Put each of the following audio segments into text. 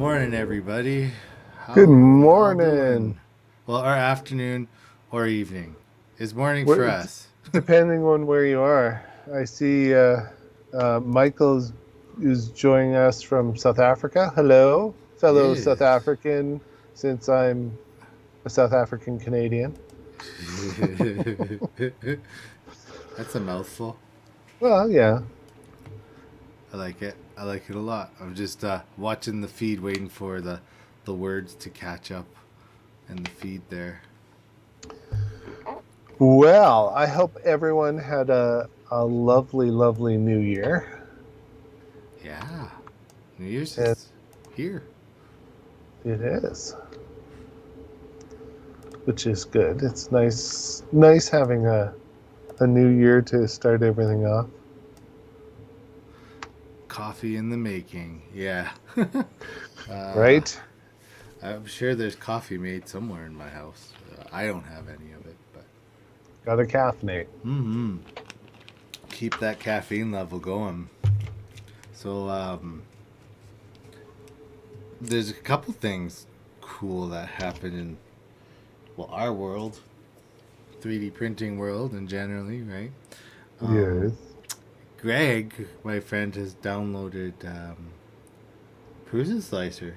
morning, everybody. Good How y'all morning. doing? Well, or afternoon or evening. It's morning for Where, us. depending on where you are, I see Michael is joining us from South Africa. Hello, fellow South Yes. African, since I'm a South African Canadian. That's a mouthful. Well, yeah. I like it. I like it a lot. I'm just watching the feed, waiting for the words to catch up in the feed there. Well, I hope everyone had a lovely, lovely New Year. Yeah. New Year's And is here. it is, which is good. It's nice having a new year to start everything off. Coffee in the making. Yeah. uh, Right? I'm sure there's coffee made somewhere in my house. I don't have any of it, but Got a caffeinate. mm-hmm. Keep that caffeine level going. So there's a couple things cool that happen in our world, 3D printing world, and generally, right? Um, Yes. Greg, my friend, has downloaded Prusa Slicer,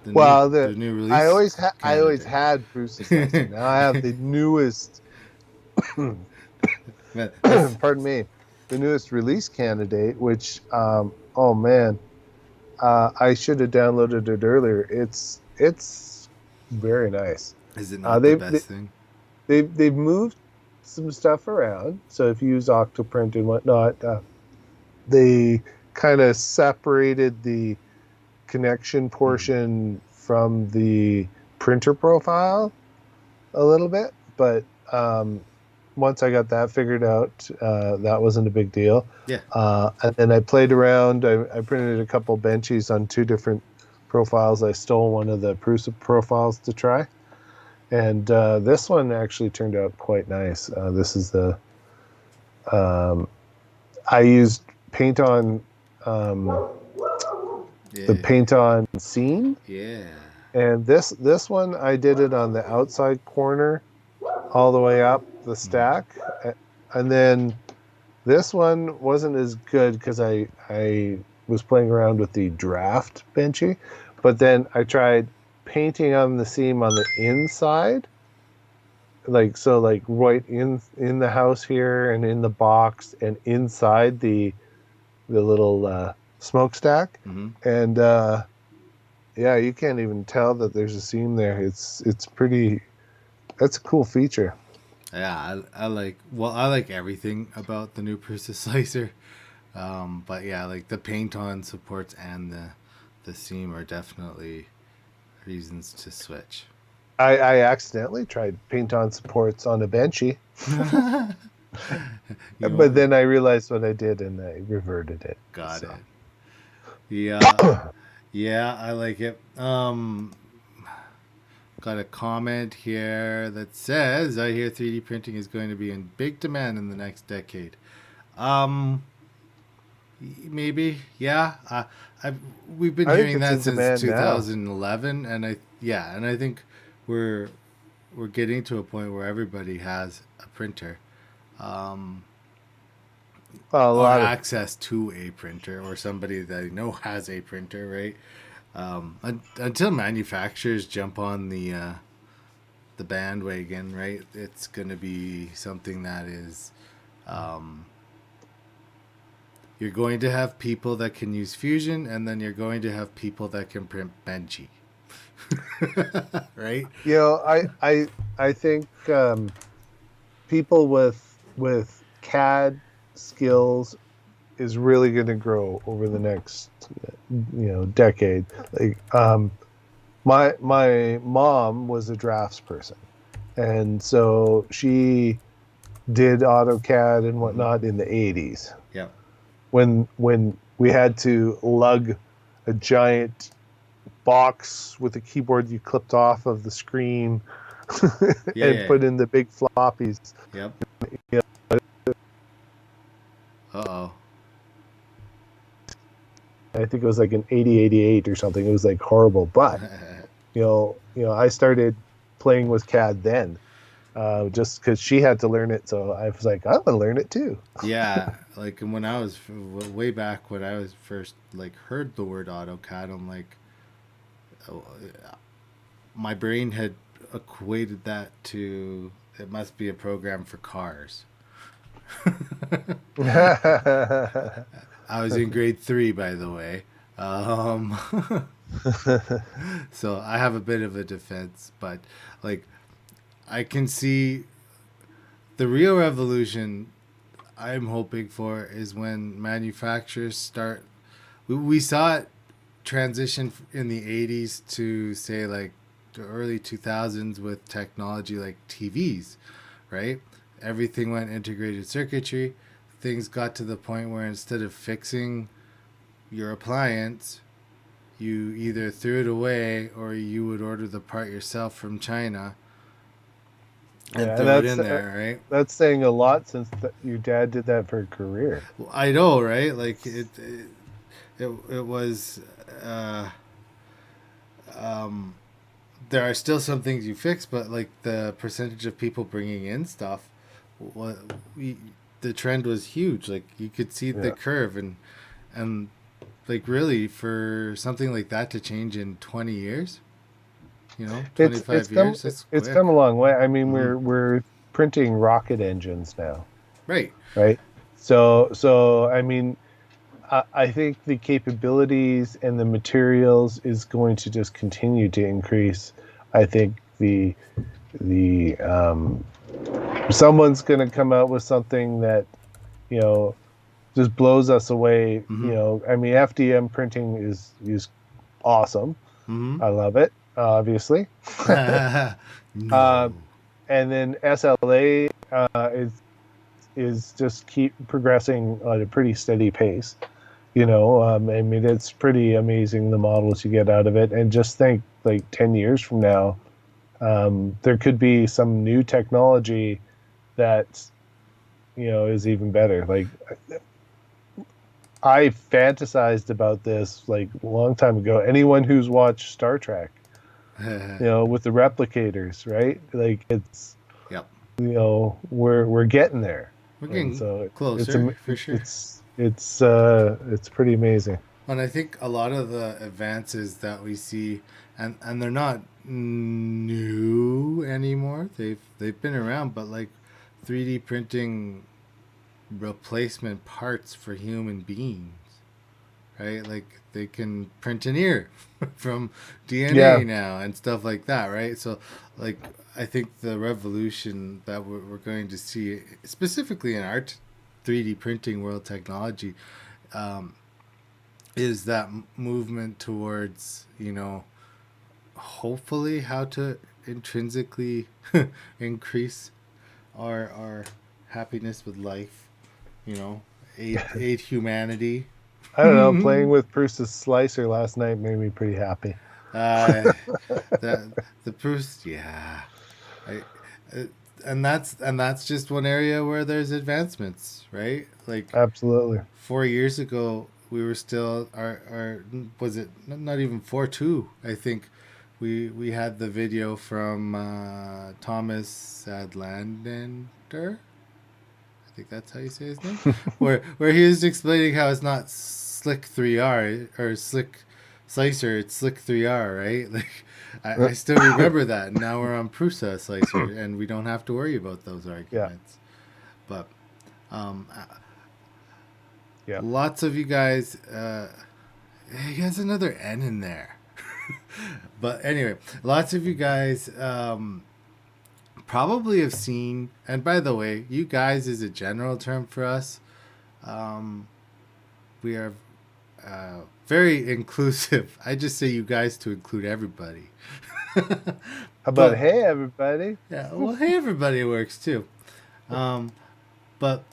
Well, the the new release I always candidate. had Bruce's slicer. Now I have the newest Man, that's pardon me, the newest release candidate, which oh man, I should have downloaded it earlier. It's very nice. is it Uh, not the they've they, best thing? they've moved some stuff around. So if you use Octoprint and whatnot, they kind of separated the connection Mm-hmm. portion from the printer profile a little bit, but once I got that figured out, that wasn't a big deal. Yeah. And then I played around. I printed a couple benchies on two different profiles. I stole one of the Prusa profiles to try, and this one actually turned out quite nice. This is um, I used paint on um, the Yeah. paint on scene, Yeah. and this one I did it on the outside corner all the way up the Mm-hmm. stack. And then this one wasn't as good because I was playing around with the draft benchy, but then I tried painting on the seam on the inside, like right in the house here and in the box and inside the little smokestack. Mm-hmm. And yeah, you can't even tell that there's a seam there. It's pretty. That's a cool feature. Yeah, I like everything about the new Prusa Slicer. But yeah, like the paint on supports and the seam are definitely reasons to switch. I accidentally tried paint on supports on a benchy, You but know, then I realized what I did and I reverted it. got So it. Yeah, yeah, I like it. Got a comment here that says, "I hear 3D printing is going to be in big demand in the next decade." Um, Maybe, yeah. I've we've been I think hearing it's that in since demand now. 2011, and I think we're we're getting to a point where everybody has a printer, um, Well, a or lot of access to a printer, or somebody that I know has a printer, right? Until manufacturers jump on the bandwagon, right? It's going to be something that is um, you're going to have people that can use Fusion, and then you're going to have people that can print Benchy, right? you know I think people with CAD skills is really going to grow over the next decade. Like my mom was a drafts person, and so she did AutoCAD and Mm-hmm. whatnot in the 80s Yep. when we had to lug a giant box with a keyboard you clipped off of the screen Yeah, and yeah, yeah. put in the big floppies. Yep. You Uh oh. I think it was like an 8088 or something. It was like horrible. But I started playing with CAD then, just because she had to learn it. So I was like, I'm gonna learn it too. Yeah, like when I was way back when I was first like heard the word AutoCAD, I'm like, oh, my brain had equated that to it must be a program for cars. I was in grade 3, by the way. Um, so I have a bit of a defense, but like I can see the real revolution I'm hoping for is when manufacturers start. We saw it transition in the 80s to say like the early 2000s with technology like TVs, right? Everything went integrated circuitry. Things got to the point where instead of fixing your appliance, you either threw it away or you would order the part yourself from China and Yeah, and throw it in there, right? that's saying a lot since your dad did that for a career. Well, I know, right? Like it was. Uh, um, there are still some things you fix, but like the percentage of people bringing in stuff, what the trend was huge. Like you could see the Yeah, curve, and like really for something like that to change in 20 years, it's 25 years, that's it's quick. come a long way. I mean, Hmm. we're printing rocket engines now, Right. right? So I mean, I think the capabilities and the materials is going to just continue to increase. I think the someone's going to come out with something that you know just blows us away. Hmm. I mean, FDM printing is awesome. Hmm. I love it, obviously. uh, No. and then SLA is just keep progressing at a pretty steady pace. I mean, it's pretty amazing the models you get out of it. And just think, like 10 years from now, there could be some new technology that is even better. Like I fantasized about this like a long time ago. Anyone who's watched Star Trek, with the replicators, right? Like it's Yep. we're getting there, We're and getting so closer for sure. it's pretty amazing. And I think a lot of the advances that we see, and they're not new anymore. They've been around, but like 3D printing replacement parts for human beings, right? Like they can print an ear from Yeah, DNA now and stuff like that, right? So, like I think the revolution that we're going to see, specifically in our 3D printing world technology, um, is that movement towards hopefully how to intrinsically increase our happiness with life, aid humanity. I don't know. Playing with Bruce's slicer last night made me pretty happy. uh that the Proust, yeah. I, uh, and that's just one area where there's advancements, right? Like Absolutely. 4 years ago we were still our was it not even 4-2, I think. We had the video from Thomas Sadlander, I think that's how you say his name, where he was explaining how it's not slick 3R or slick slicer, it's slick 3R, right? Like I still remember that. And now we're on Prusa slicer and we don't have to worry about those Yeah, arguments. But um, yeah. lots of you guys, he has another N in there. But anyway, lots of you guys probably have seen, and by the way, you guys is a general term for us. Um, we are very inclusive. I just say you guys to include everybody. How about But hey everybody? yeah, well, hey, everybody works too. Um, but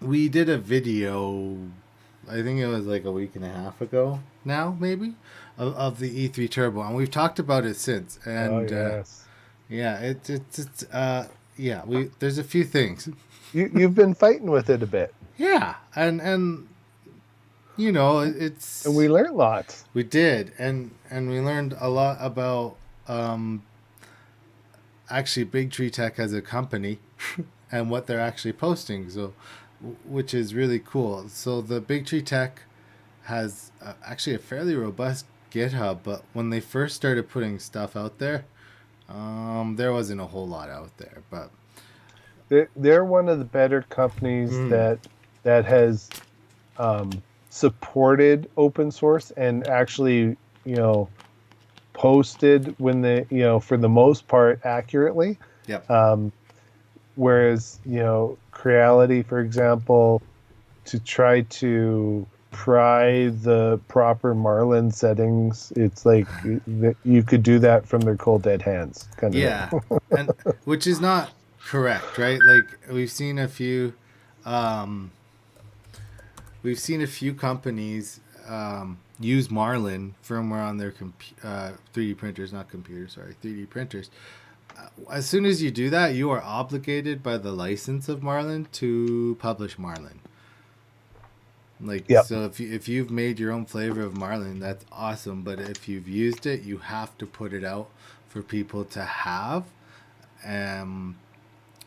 we did a video. I think it was like a week and a half ago now, maybe, of the E3 Turbo, and we've talked about it since. Oh And yes. yeah, it's yeah, we there's a few things. You've been fighting with it a bit. Yeah, and And we learned lots. we did, and we learned a lot about um, actually Big Tree Tech as a company and what they're actually posting. So, which is really cool. So the Big Tree Tech has actually a fairly robust GitHub, but when they first started putting stuff out there, there wasn't a whole lot out there. But They're one of the better companies mm, that has supported open source and actually, posted when they, for the most part accurately. yep, Whereas, Creality, for example, to try to pry the proper Marlin settings, it's like you could do that from their cold dead hands kind of yeah, thing. and which is not correct, right? Like um, we've seen a few companies use Marlin firmware on their 3D printers, not computers, sorry, 3D printers. As soon as you do that, you are obligated by the license of Marlin to publish Marlin. Like, Yep. so if you've made your own flavor of Marlin, that's awesome. But if you've used it, you have to put it out for people to have. Um,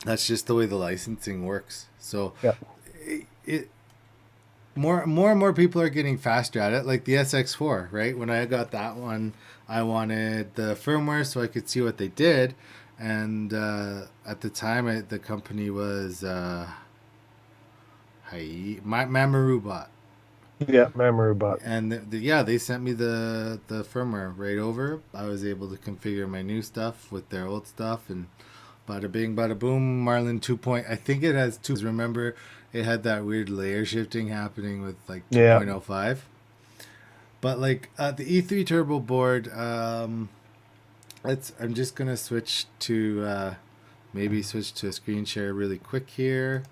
that's just the way the licensing works. So Yep. it more and more people are getting faster at it. Like the SX4, right? When I got that one, I wanted the firmware so I could see what they did. And at the time, the company was Mamarubot. Yeah, memory bot. And yeah, they sent me the firmware right over. I was able to configure my new stuff with their old stuff, and bada bing, bada boom. Marlin 2. I think it has two. Remember, it had that weird layer shifting happening with like Yeah. 2.05. But like the E3 Turbo board, I'm just gonna switch to maybe switch to a screen share really quick here.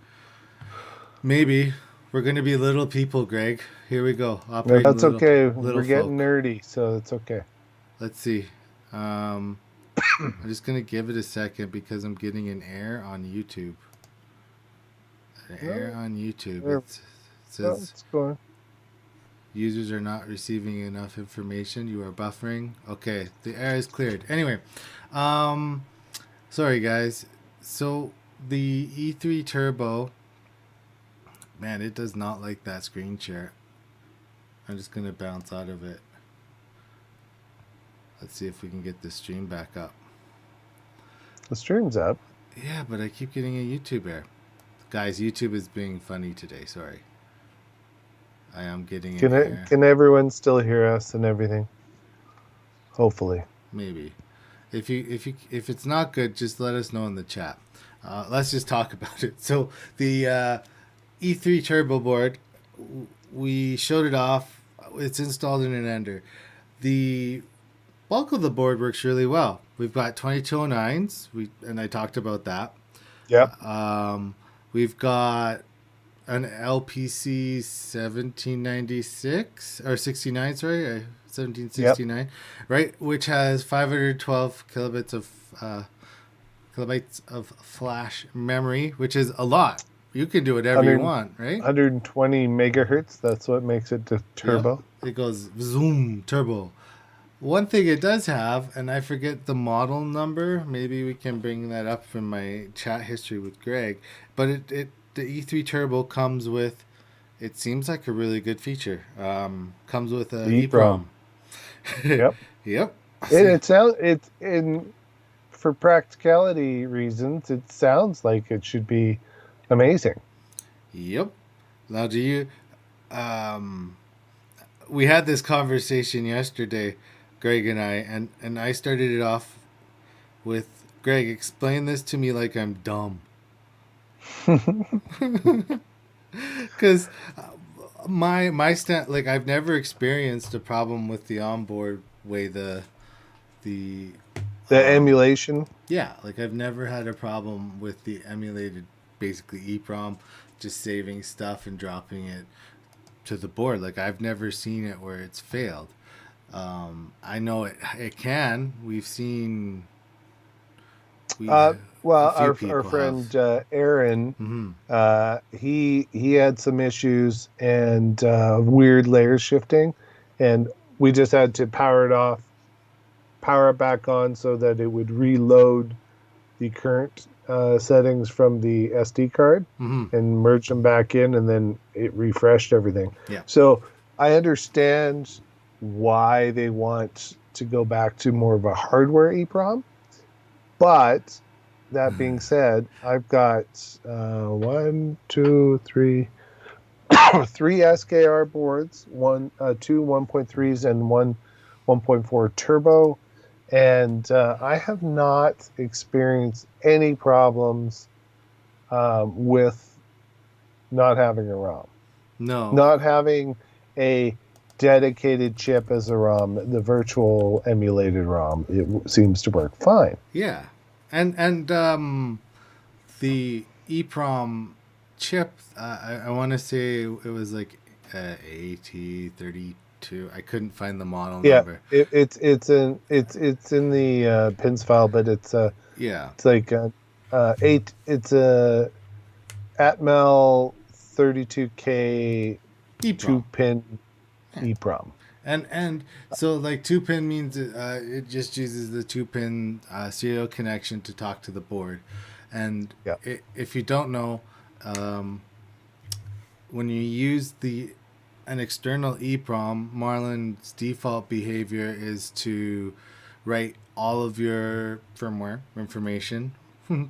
Maybe we're gonna be little people, Greg. Here we go. No, Operating that's okay. little We're getting folk. nerdy, so it's okay. Let's see. Um, I'm just gonna give it a second because I'm getting an error on YouTube. An error on YouTube. There, It says it's going. users are not receiving enough information. You are buffering. Okay, the error is cleared. Anyway, um, sorry guys. So the E3 Turbo, man, it does not like that screen share. I'm just gonna bounce out of it. Let's see if we can get the stream back up. The stream's up. Yeah, but I keep getting a YouTube error. Guys, YouTube is being funny today. Sorry. I am getting an error. Can everyone still hear us and everything? Hopefully. Maybe. If it's not good, just let us know in the chat. Let's just talk about it. So the E3 Turbo board, we showed it off. It's installed in an Ender. The bulk of the board works really well. We've got 2209s, and I talked about that. Yep. We've got an LPC 1796 or 69, sorry, 1769, yep. Right, which has 512 kilobytes of flash memory, which is a lot. You can do whatever you want, right? 120 megahertz. That's what makes it the turbo. Yep. It goes zoom turbo. One thing it does have, and I forget the model number. Maybe we can bring that up from my chat history with Greg. But the E3 Turbo comes with, it seems like a really good feature. Comes with a EEPROM. Yep. Yep. For practicality reasons, it sounds like it should be amazing. Yep. Now, do you? We had this conversation yesterday, Greg and I started it off with, Greg, explain this to me like I'm dumb. Because my stand, like, I've never experienced a problem with the onboard way the emulation. Yeah, like I've never had a problem with the emulated, basically EEPROM, just saving stuff and dropping it to the board. Like I've never seen it where it's failed. I know it can. We've seen We a Well, few our people have. friend Aaron, Hmm. he had some issues and weird layer shifting, and we just had to power it off, power it back on so that it would reload the current settings from the SD card Hmm. and merge them back in, and then it refreshed everything. Yeah. So I understand why they want to go back to more of a hardware EEPROM, but that being said, I've got one, two, three, three SKR boards, two 1.3s and one 1.4 turbo, and I have not experienced any problems with not having a ROM, No. not having a dedicated chip as a ROM, the virtual emulated ROM. It seems to work fine. Yeah. And the EEPROM chip, I want to say it was like AT32. I couldn't find the model Yeah, number. it's in the pins file, but Yeah. it's like eight. It's a Atmel 32K EEPROM. 2-pin Yeah. EEPROM. And so like 2-pin means it just uses the 2-pin serial connection to talk to the board. And Yeah, if you don't know, um, when you use the an external EEPROM, Marlin's default behavior is to write all of your firmware information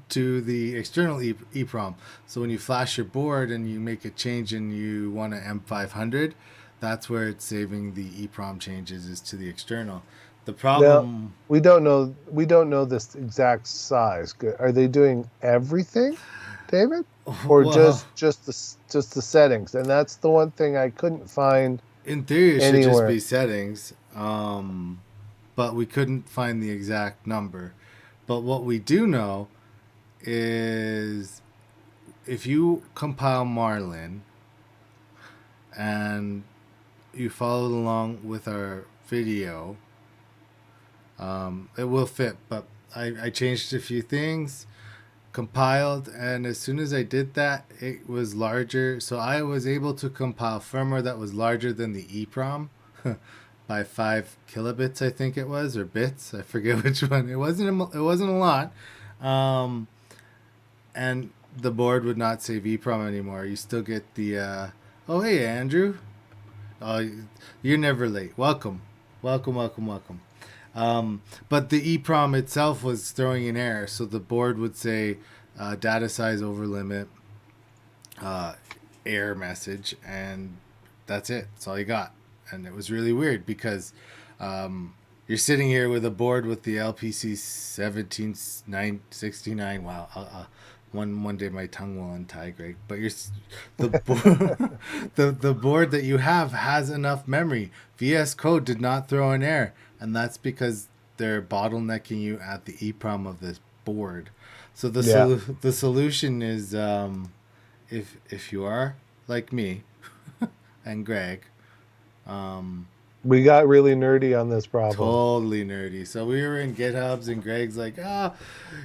to the external EEPROM. So when you flash your board and you make a change and you want an M500, that's where it's saving the EEPROM changes is to the external. The now problem, we don't know this exact size. Are they doing everything, David, or well, just the settings? And that's the one thing I couldn't find in theory, it should just anywhere. be settings, but we couldn't find the exact number. But what we do know is if you compile Marlin and you followed along with our video, it will fit. But I changed a few things, compiled, and as soon as I did that, it was larger. So I was able to compile firmware that was larger than the EEPROM by 5 kilobits, I think it was, or bits. I forget which one. It wasn't a lot. Um, and the board would not save EEPROM anymore. You still get the oh hey Andrew, oh you're never late. Welcome, welcome, welcome, welcome. But the EEPROM itself was throwing an error, so the board would say data size over limit, uh, error message, and that's it. That's all you got. And it was really weird because you're sitting here with a board with the LPC 17969. Wow. One day my tongue will untie, Greg. But the board that you have has enough memory. VS Code did not throw an error, and that's because they're bottlenecking you at the EEPROM of this board. So Yeah, the solution is if you are like me and Greg, um, we got really nerdy on this problem. totally nerdy. So we were in GitHubs, and Greg's like,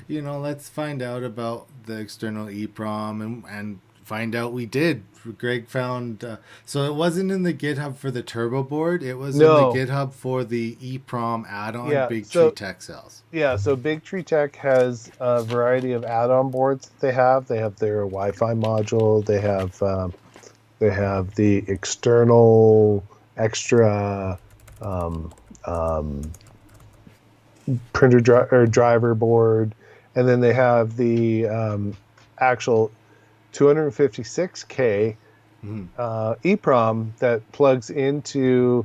let's find out about the external EEPROM, and find out we did. Greg found, so it wasn't in the GitHub for the turbo board, it was in the No, GitHub for the EEPROM add-on yeah. Big Tree So Tech cells. yeah, so Big Tree Tech has a variety of add-on boards that they have. They have their Wi-Fi module. They have the external extra um, um, or driver board, and then they have the actual 256K Mhm. EEPROM that plugs into.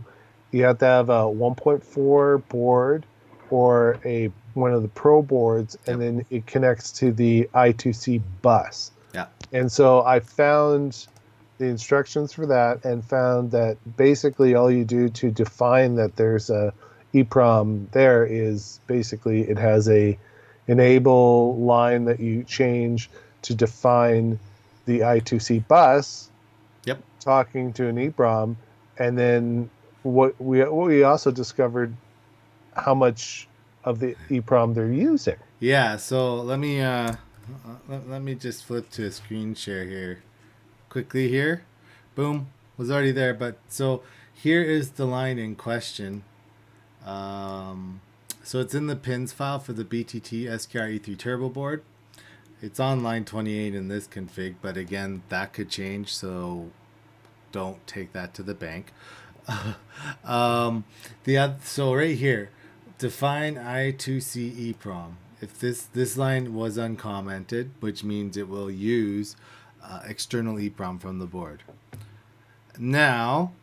You have to have a 1.4 board or a one of the pro boards, and Yep. then it connects to the I2C bus. Yeah. And so I found the instructions for that and found that basically all you do to define that there's a EEPROM there is basically it has a enable line that you change to define the I2C bus Yep. talking to an EEPROM, and then what we also discovered how much of the EEPROM they're using. Yeah, so let me just flip to a screen share here quickly here. Boom, was already there, but so here is the line in question. Um, so it's in the pins file for the BTT SKR-E3 turbo board. It's on line 28 in this config, but again, that could change, so don't take that to the bank. So right here, define I2C EEPROM. If this line was uncommented, which means it will use external EEPROM from the board. Now,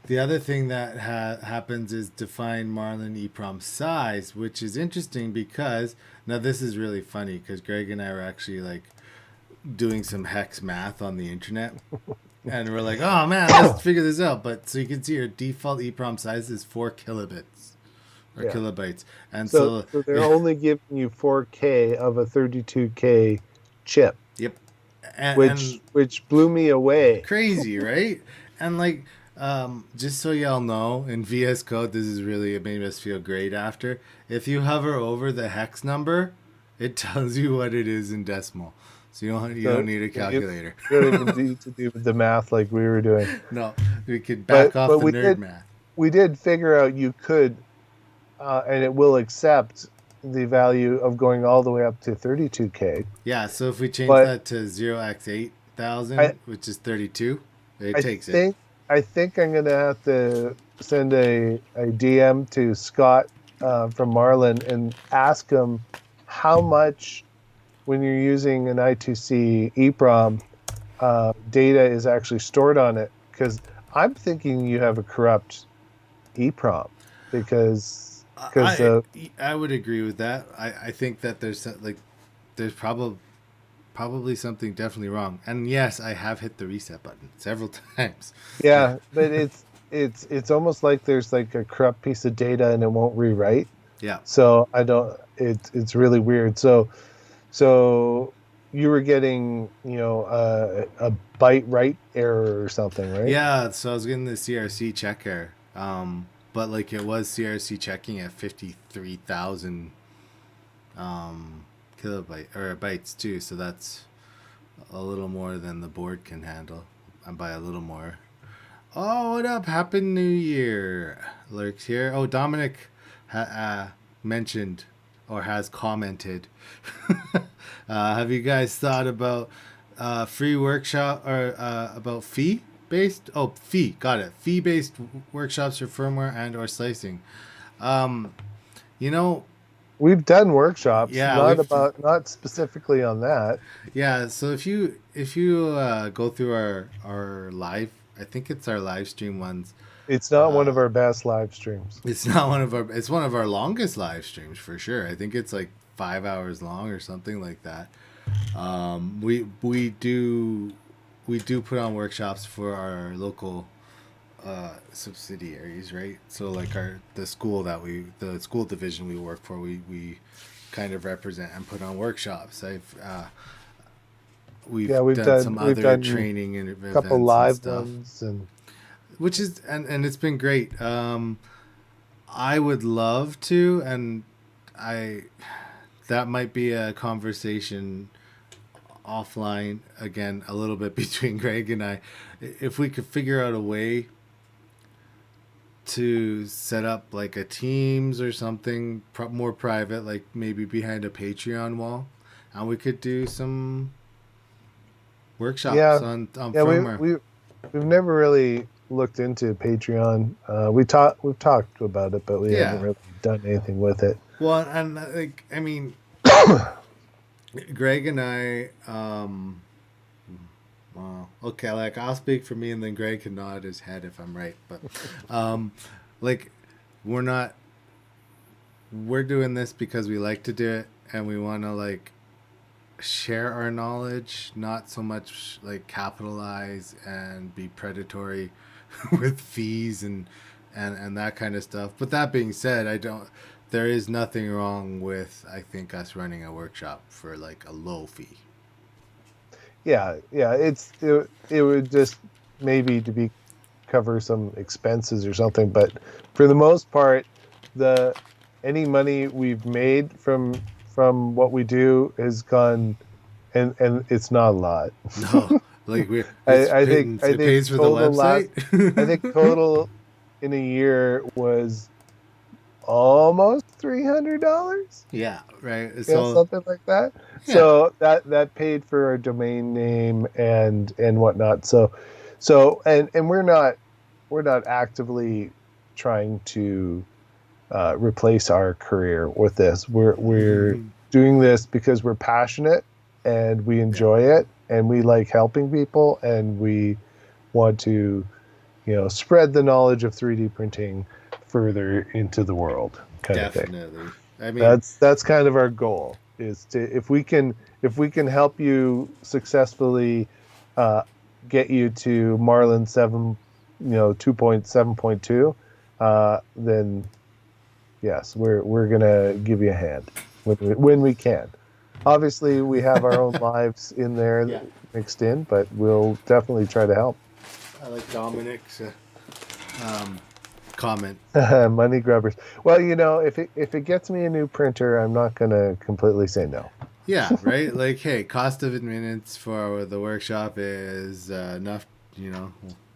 the other thing that happens is define Marlin EEPROM size, which is interesting because now this is really funny because Greg and I were actually like doing some hex math on the internet. And we're like, oh man, let's figure this out. But so you can see your default EEPROM size is 4 kilobits or kilobytes. And so they're only giving you 4K of a 32K chip. Yep. Which blew me away. Crazy, right? And like, just so y'all know, in VS Code, this is really, it made us feel great after. If you hover over the hex number, it tells you what it is in decimal. So you don't need a calculator. You don't even need to do the math like we were doing. No, we could back off the nerd math. We did figure out you could, and it will accept the value of going all the way up to 32K. Yeah, so if we change that to 0x8000, which is 32, it takes it. I think I'm going to have to send a DM to Scott from Marlin and ask him how much, when you're using an I2C EEPROM, data is actually stored on it. Because I'm thinking you have a corrupt EEPROM. Because I would agree with that. I think that there's probably something definitely wrong. And yes, I have hit the reset button several times. Yeah, but it's almost like there's like a corrupt piece of data and it won't rewrite. Yeah. So it's really weird. So you were getting, a byte write error or something, right? Yeah, so I was getting the CRC check error. But like it was CRC checking at 53,000 kilobyte or bytes too, so that's a little more than the board can handle. And by a little more. Oh, what up? Happy New Year. Lurks here. Oh, Dominic mentioned or has commented. Have you guys thought about free workshop or about fee-based? Oh, got it. Fee-based workshops for firmware and or slicing. We've done workshops. Yeah, not specifically on that. Yeah, so if you go through our live, I think it's our live stream ones. It's not one of our best live streams. It's one of our longest live streams for sure. I think it's like 5 hours long or something like that. We do put on workshops for our local subsidiaries, right? So like the school division we work for, we kind of represent and put on workshops. We've done some other training and events, a couple live ones, which is and it's been great. I would love to, and that might be a conversation offline again a little bit between Greg and I, if we could figure out a way to set up like a Teams or something more private, like maybe behind a Patreon wall, and we could do some workshops on firmware. We've never really looked into Patreon. We've talked about it, but we haven't really done anything with it. Well, and like I mean, Greg and I, well, okay, like I'll speak for me, and then Greg can nod his head if I'm right. But like we're doing this because we like to do it, and we want to like share our knowledge, not so much like capitalize and be predatory with fees and that kind of stuff. But that being said, there is nothing wrong with, I think, us running a workshop for like a low fee. Yeah, it would just maybe to cover some expenses or something, but for the most part, any money we've made from what we do has gone, and it's not a lot. No, like we I think it pays for the website. I think total in a year was almost $300. Yeah, right. Yeah, So something like that. yeah, So that paid for our domain name and whatnot. And we're not actively trying to replace our career with this. We're doing this because we're passionate and we yeah, enjoy it and we like helping people and we want to, spread the knowledge of 3D printing further into the world, kind of thing. definitely. I mean, That's kind of our goal, is to, if we can help you successfully uh, get you to Marlin 7, 2.7.2, then yes, we're gonna give you a hand when we can. Obviously, we have our own lives in there yeah, mixed in, but we'll definitely try to help. I like Dominic's comment. Money grubbers. Well, if it gets me a new printer, I'm not gonna completely say no. Yeah, right. Like, hey, cost of admittance for the workshop is enough.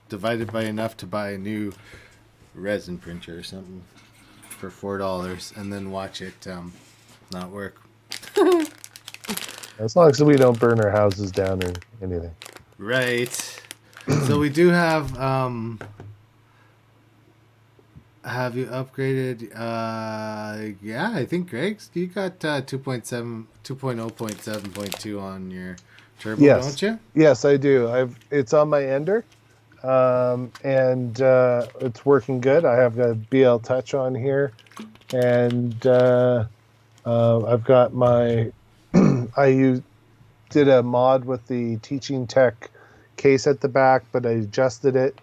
Divided by enough to buy a new resin printer or something for $4, and then watch it not work. As long as we don't burn our houses down or anything. Right. So we do have you upgraded? Yeah, I think Greg's. You got 2.0.7.2 on your turbo, Yes, don't you? yes, I do. It's on my Ender, and it's working good. I have a BL Touch on here, and I've got my. Did a mod with the Teaching Tech case at the back, but I adjusted it.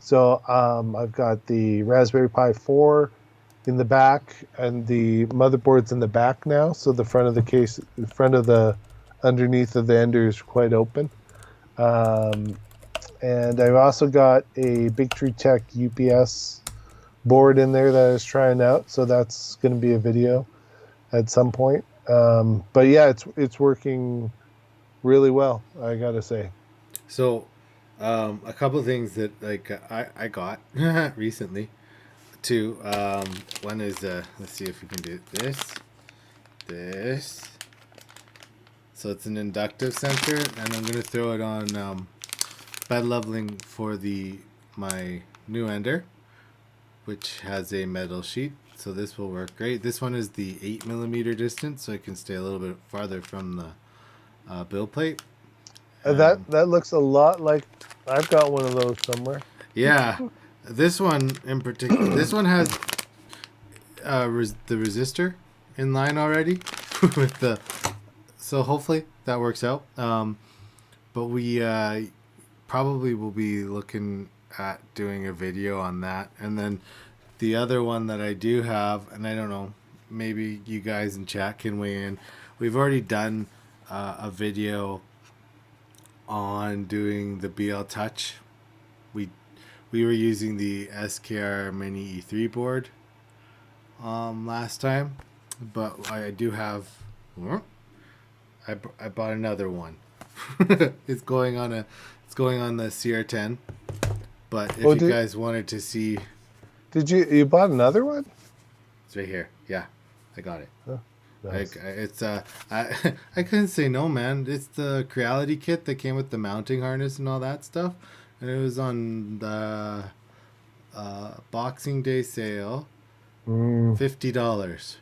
So I've got the Raspberry Pi 4 in the back, and the motherboard's in the back now. So the front of the case, underneath of the Ender is quite open. And I've also got a Big Tree Tech UPS board in there that I was trying out. So that's going to be a video at some point. But yeah, it's working really well, I gotta say. So, a couple of things that I got recently too. One is let's see if we can do this. So it's an inductive sensor, and I'm gonna throw it on bed leveling for my new Ender, which has a metal sheet. So this will work great. This one is the 8mm distance, so I can stay a little bit farther from the build plate. That looks a lot like I've got one of those somewhere. Yeah, this one in particular. This one has the resistor in line already with the. So hopefully that works out. But we probably will be looking at doing a video on that, and then the other one that I do have, and I don't know, maybe you guys in chat can weigh in. We've already done a video on doing the BL Touch. We were using the SKR Mini E3 board last time, but I do have. I bought another one. It's going on the CR10. But if you guys wanted to see, did you bought another one? it's right here. Yeah, I got it. Oh, nice. It's I couldn't say no, man. It's the Creality kit that came with the mounting harness and all that stuff, and it was on the Boxing Day sale, $50.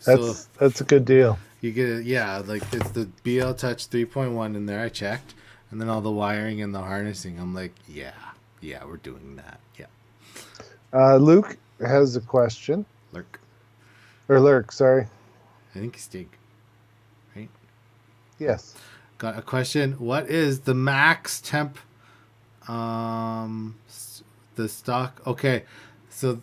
That's a good deal. You get it, yeah. Like it's the BL Touch 3.1 in there. I checked, and then all the wiring and the harnessing. I'm like, yeah, we're doing that. Yeah. Luke has a question. Lurk, sorry. I think Stig. Right? Yes. Got a question. What is the max temp? The stock. Okay, so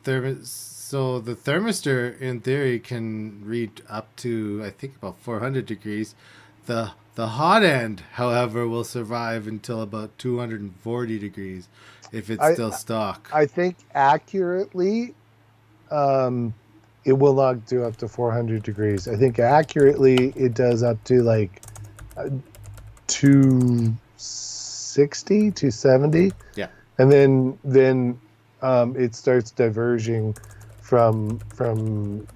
the thermistor in theory can read up to, I think, about 400 degrees. The hot end, however, will survive until about 240 degrees if it's still stock. I think accurately, it will not do up to 400 degrees. I think accurately it does up to like 260, 270. Yeah. And then it starts diverging from and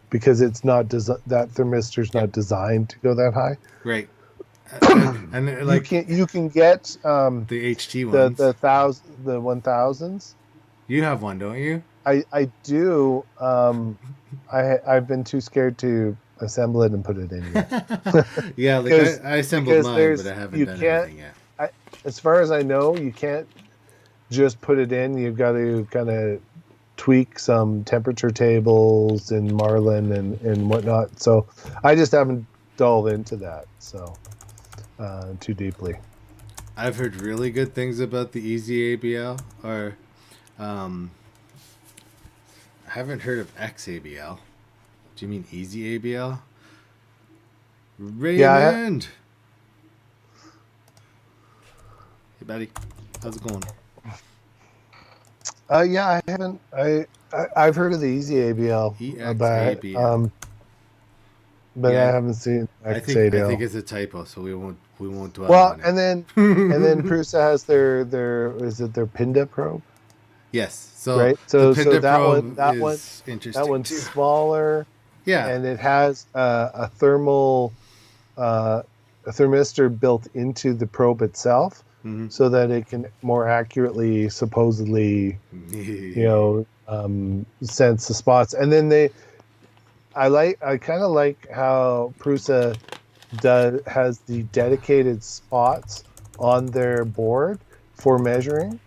because it's not that thermistor's not designed to go that high. Right. And like you can get the HT ones. the 1000s. You have one, don't you? I do. I've been too scared to assemble it and put it in yet. Yeah, like I assembled mine, but I haven't done anything yet. As far as I know, you can't just put it in. You've got to kind of tweak some temperature tables in Marlin and whatnot. So I just haven't delved into that too deeply. I've heard really good things about the Easy ABL, or I haven't heard of XABL. Do you mean Easy ABL? Raymond! Hey, buddy. How's it going? Yeah, I haven't. I've heard of the Easy ABL, EXABL. but Yeah, I haven't seen I XABL. think it's a typo, so we won't dwell on it. and then Prusa has their is it their Pinda probe? Yes. So right. So the Pinda that probe one is interesting. that one's too. smaller. Yeah. And it has a thermal a thermistor built into the probe itself, so that it can more accurately, supposedly, sense the spots. And then I kind of like how Prusa has the dedicated spots on their board for measuring,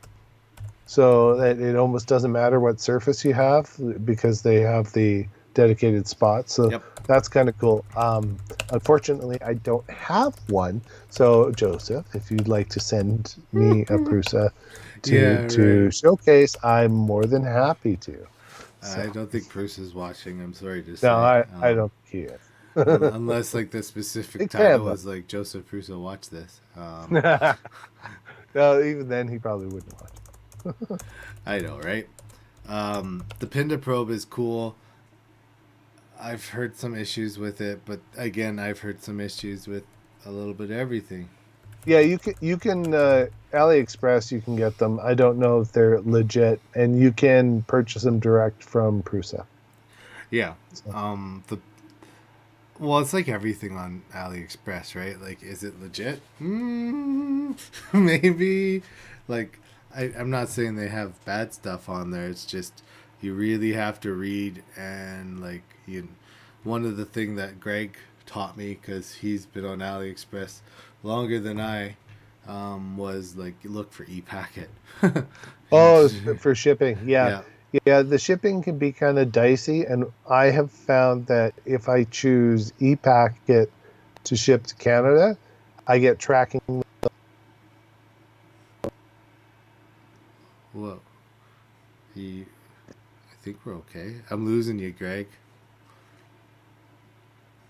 so that it almost doesn't matter what surface you have because they have the dedicated spots. So that's kind of cool. Unfortunately, I don't have one. So Joseph, if you'd like to send me a Prusa to showcase, I'm more than happy to. So. I don't think Bruce is watching. I'm sorry to say. No, I don't care. Unless like the specific title was like Joseph Prusa, watch this. No, even then he probably wouldn't watch. I know, right? The Pinda probe is cool. I've heard some issues with it, but again, I've heard some issues with a little bit of everything. Yeah, you can AliExpress, you can get them. I don't know if they're legit, and you can purchase them direct from Prusa. Yeah. So. Well, it's like everything on AliExpress, right? Like, is it legit? Maybe. Like, I'm not saying they have bad stuff on there. It's just you really have to read, and like one of the thing that Greg taught me, because he's been on AliExpress longer than I, was like look for ePacket. For shipping, yeah. The shipping can be kind of dicey, and I have found that if I choose ePacket to ship to Canada, I get tracking. Whoa. I think we're okay. I'm losing you, Greg.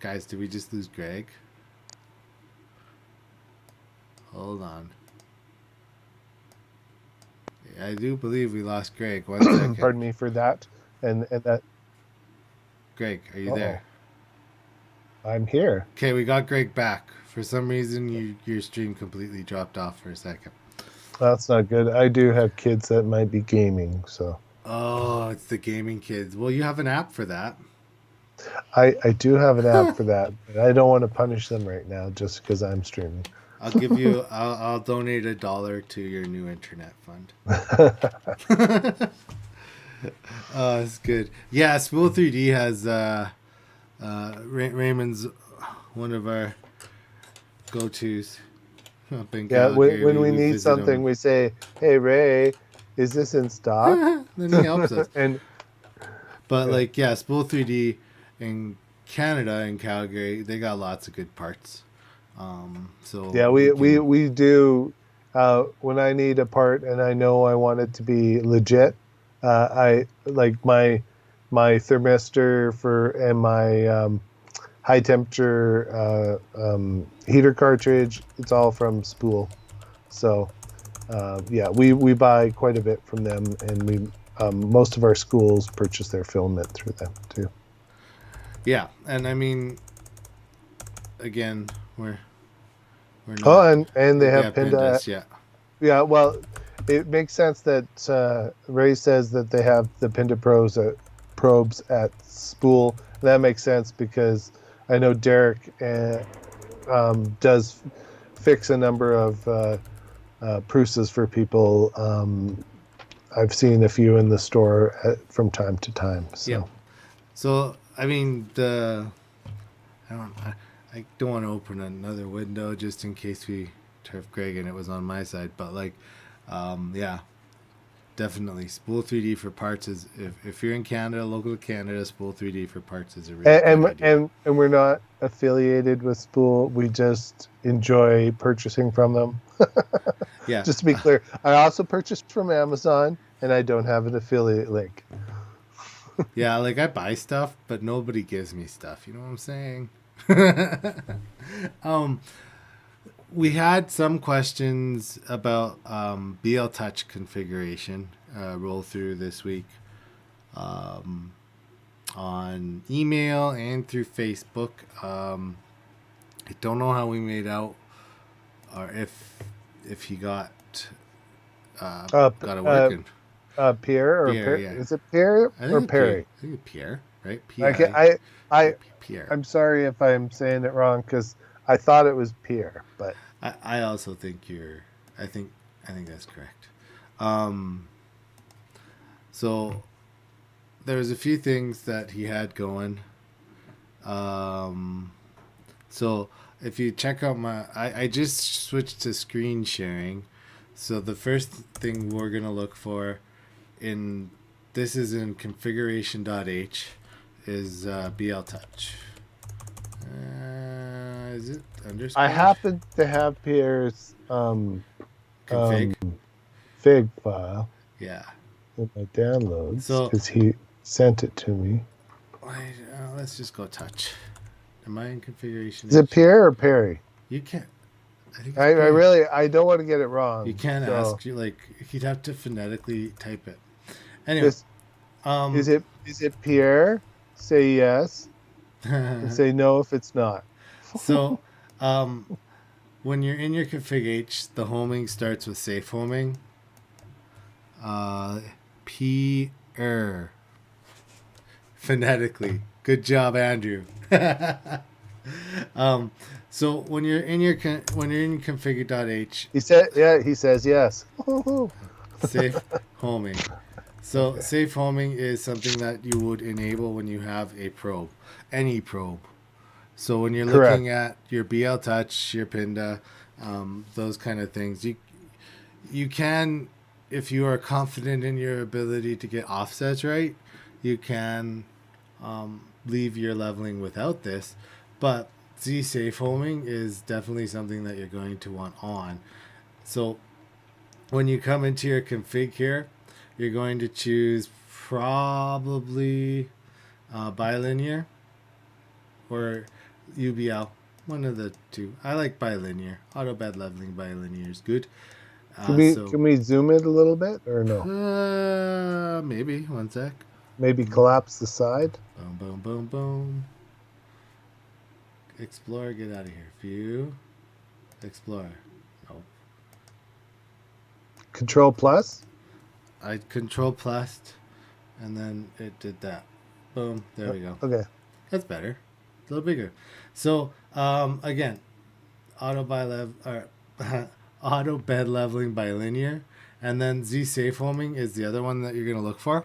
Guys, did we just lose Greg? Hold on. I do believe we lost Greg. 1 second. Pardon me for that. And that. Greg, are you there? I'm here. Okay, we got Greg back. For some reason, your stream completely dropped off for a second. That's not good. I do have kids that might be gaming, so. Oh, it's the gaming kids. Well, you have an app for that. I do have an app for that, but I don't want to punish them right now just because I'm streaming. I'll give you. I'll donate $1 to your new internet fund. It's good. Yeah, Spool 3D has Raymond's one of our go-tos. Up in Calgary. When we need something, we say, "Hey Ray, is this in stock?" Then he helps us. But Spool 3D in Canada, in Calgary, they got lots of good parts. We do. When I need a part and I know I want it to be legit, I like my thermistor and my high temperature heater cartridge. It's all from Spool. So we buy quite a bit from them, and most of our schools purchase their filament through them too. Yeah, and I mean, again, we're Oh, not. and they We have have Pinda. Pindas, yeah. Yeah, well, it makes sense that Ray says that they have the Pinda probes at Spool. That makes sense because I know Derek does fix a number of Prusas for people. I've seen a few in the store from time to time. Yep. So So I mean, I don't want to open another window just in case we turf Greg and it was on my side, but like, yeah, definitely Spool 3D for parts is if you're in Canada, local to Canada, Spool 3D for parts is a really good idea. and we're not affiliated with Spool. We just enjoy purchasing from them. Yeah, Just to be clear, I also purchased from Amazon, and I don't have an affiliate link. yeah, like I buy stuff, but nobody gives me stuff. You know what I'm saying? um, we had some questions about BL Touch configuration roll through this week on email and through Facebook. I don't know how we made out, or if he got Uh, got it uh, working. Pierre or Pierre, yeah. is it Pierre I or think it's Pierre. Perry? I think it's Pierre, right? Okay, P-I. I, Pierre. I'm sorry if I'm saying it wrong because I thought it was Pierre, but I also think I think that's correct. Um, so there's a few things that he had going. So if you check out I just switched to screen sharing. So the first thing we're gonna look for this is in configuration.h is BL Touch. Is it underscore? I happen to have Pierre's config. fig file Yeah. in my downloads So because he sent it to me. let's just go touch. Am I in configuration? Is it Pierre or Perry? You can't. I think I really don't want to get it wrong. You can't so. ask you like you'd have to phonetically type it. Anyway, is it Pierre? Say yes. And say no if it's not. So, when you're in your config H, the homing starts with safe homing. P-er. Phonetically. Good job, Andrew. So when you're in configure.h, he says yes. safe homing. So safe homing is something that you would enable when you have a probe, any probe. So when you're Correct. looking at your BL Touch, your Pinda, those kind of things, you can, if you are confident in your ability to get offsets right, you can leave your leveling without this. But Z safe homing is definitely something that you're going to want on. So when you come into your config here, you're going to choose probably bilinear or UBL, one of the two. I like bilinear. Auto bed leveling bilinear is good. Can we zoom it a little bit or no? Maybe. One sec. Maybe collapse the side. Boom, boom, boom, boom. Explorer, get out of here. View. Explorer. Nope. Control plus. I control plus, and then it did that. Boom. There we go. Okay. That's better. A little bigger. So again, auto bed leveling bilinear, and then Z safe homing is the other one that you're gonna look for.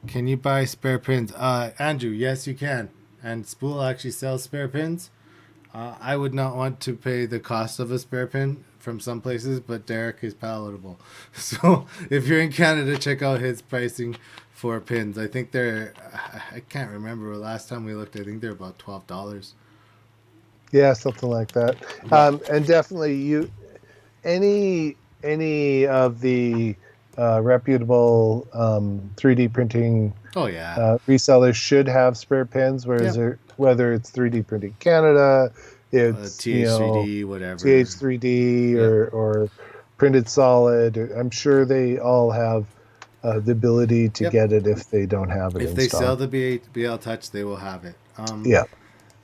Can you buy spare pins? Andrew, yes you can. And Spool actually sells spare pins. I would not want to pay the cost of a spare pin from some places, but Derek is palatable. So if you're in Canada, check out his pricing for pins. I think I can't remember last time we looked. I think they're about $12. Yeah, something like that. Yeah. And definitely any of the reputable 3D printing Oh yeah. Resellers should have spare pins, whether it's 3D Printing Canada, it's TH3D, whatever. TH3D or Printed Solid. I'm sure they all have the ability to Yep. get it if they don't have it If in they sell stock. the BL Touch, they will have it. Yeah.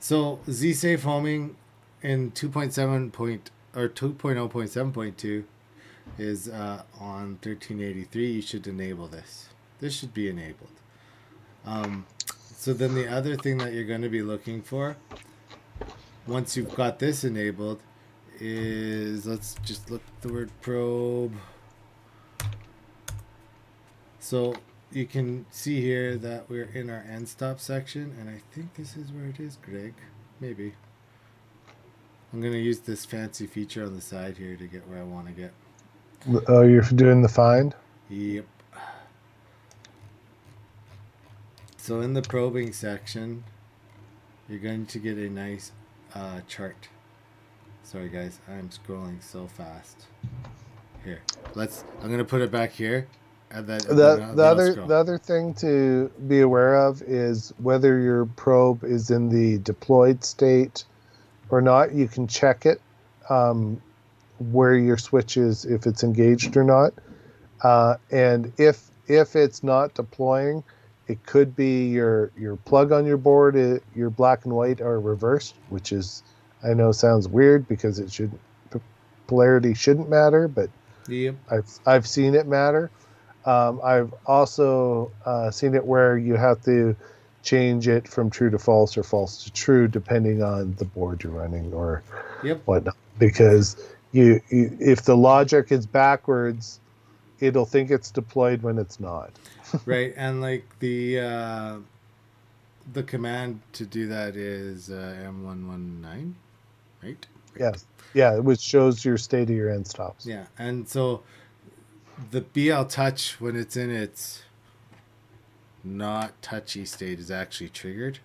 So Z Safe homing in 2.7 point or 2.0.7.2 is on 1383. You should enable this. This should be enabled. Um, so then the other thing that you're going to be looking for once you've got this enabled is, let's just look at the word probe. So you can see here that we're in our end stop section, and I think this is where it is, Greg. Maybe. I'm going to use this fancy feature on the side here to get where I want to get. Oh, you're doing the find? Yep. So in the probing section, you're going to get a nice chart. Sorry guys, I'm scrolling so fast. Here, I'm going to put it back here. And then, The other thing to be aware of is whether your probe is in the deployed state or not. You can check it where your switch is, if it's engaged or not. And if it's not deploying, it could be your plug on your board, your black and white are reversed, which is, I know sounds weird because polarity shouldn't matter, but yep. I've seen it matter. I've also seen it where you have to change it from true to false or false to true depending on the board you're running or whatnot. Because you if the logic is backwards, it'll think it's deployed when it's not. Right, and like the command to do that is M119, right? Yes. Yeah, which shows your state of your end stops. Yeah, and so the BL Touch, when it's in its not touchy state, is actually triggered.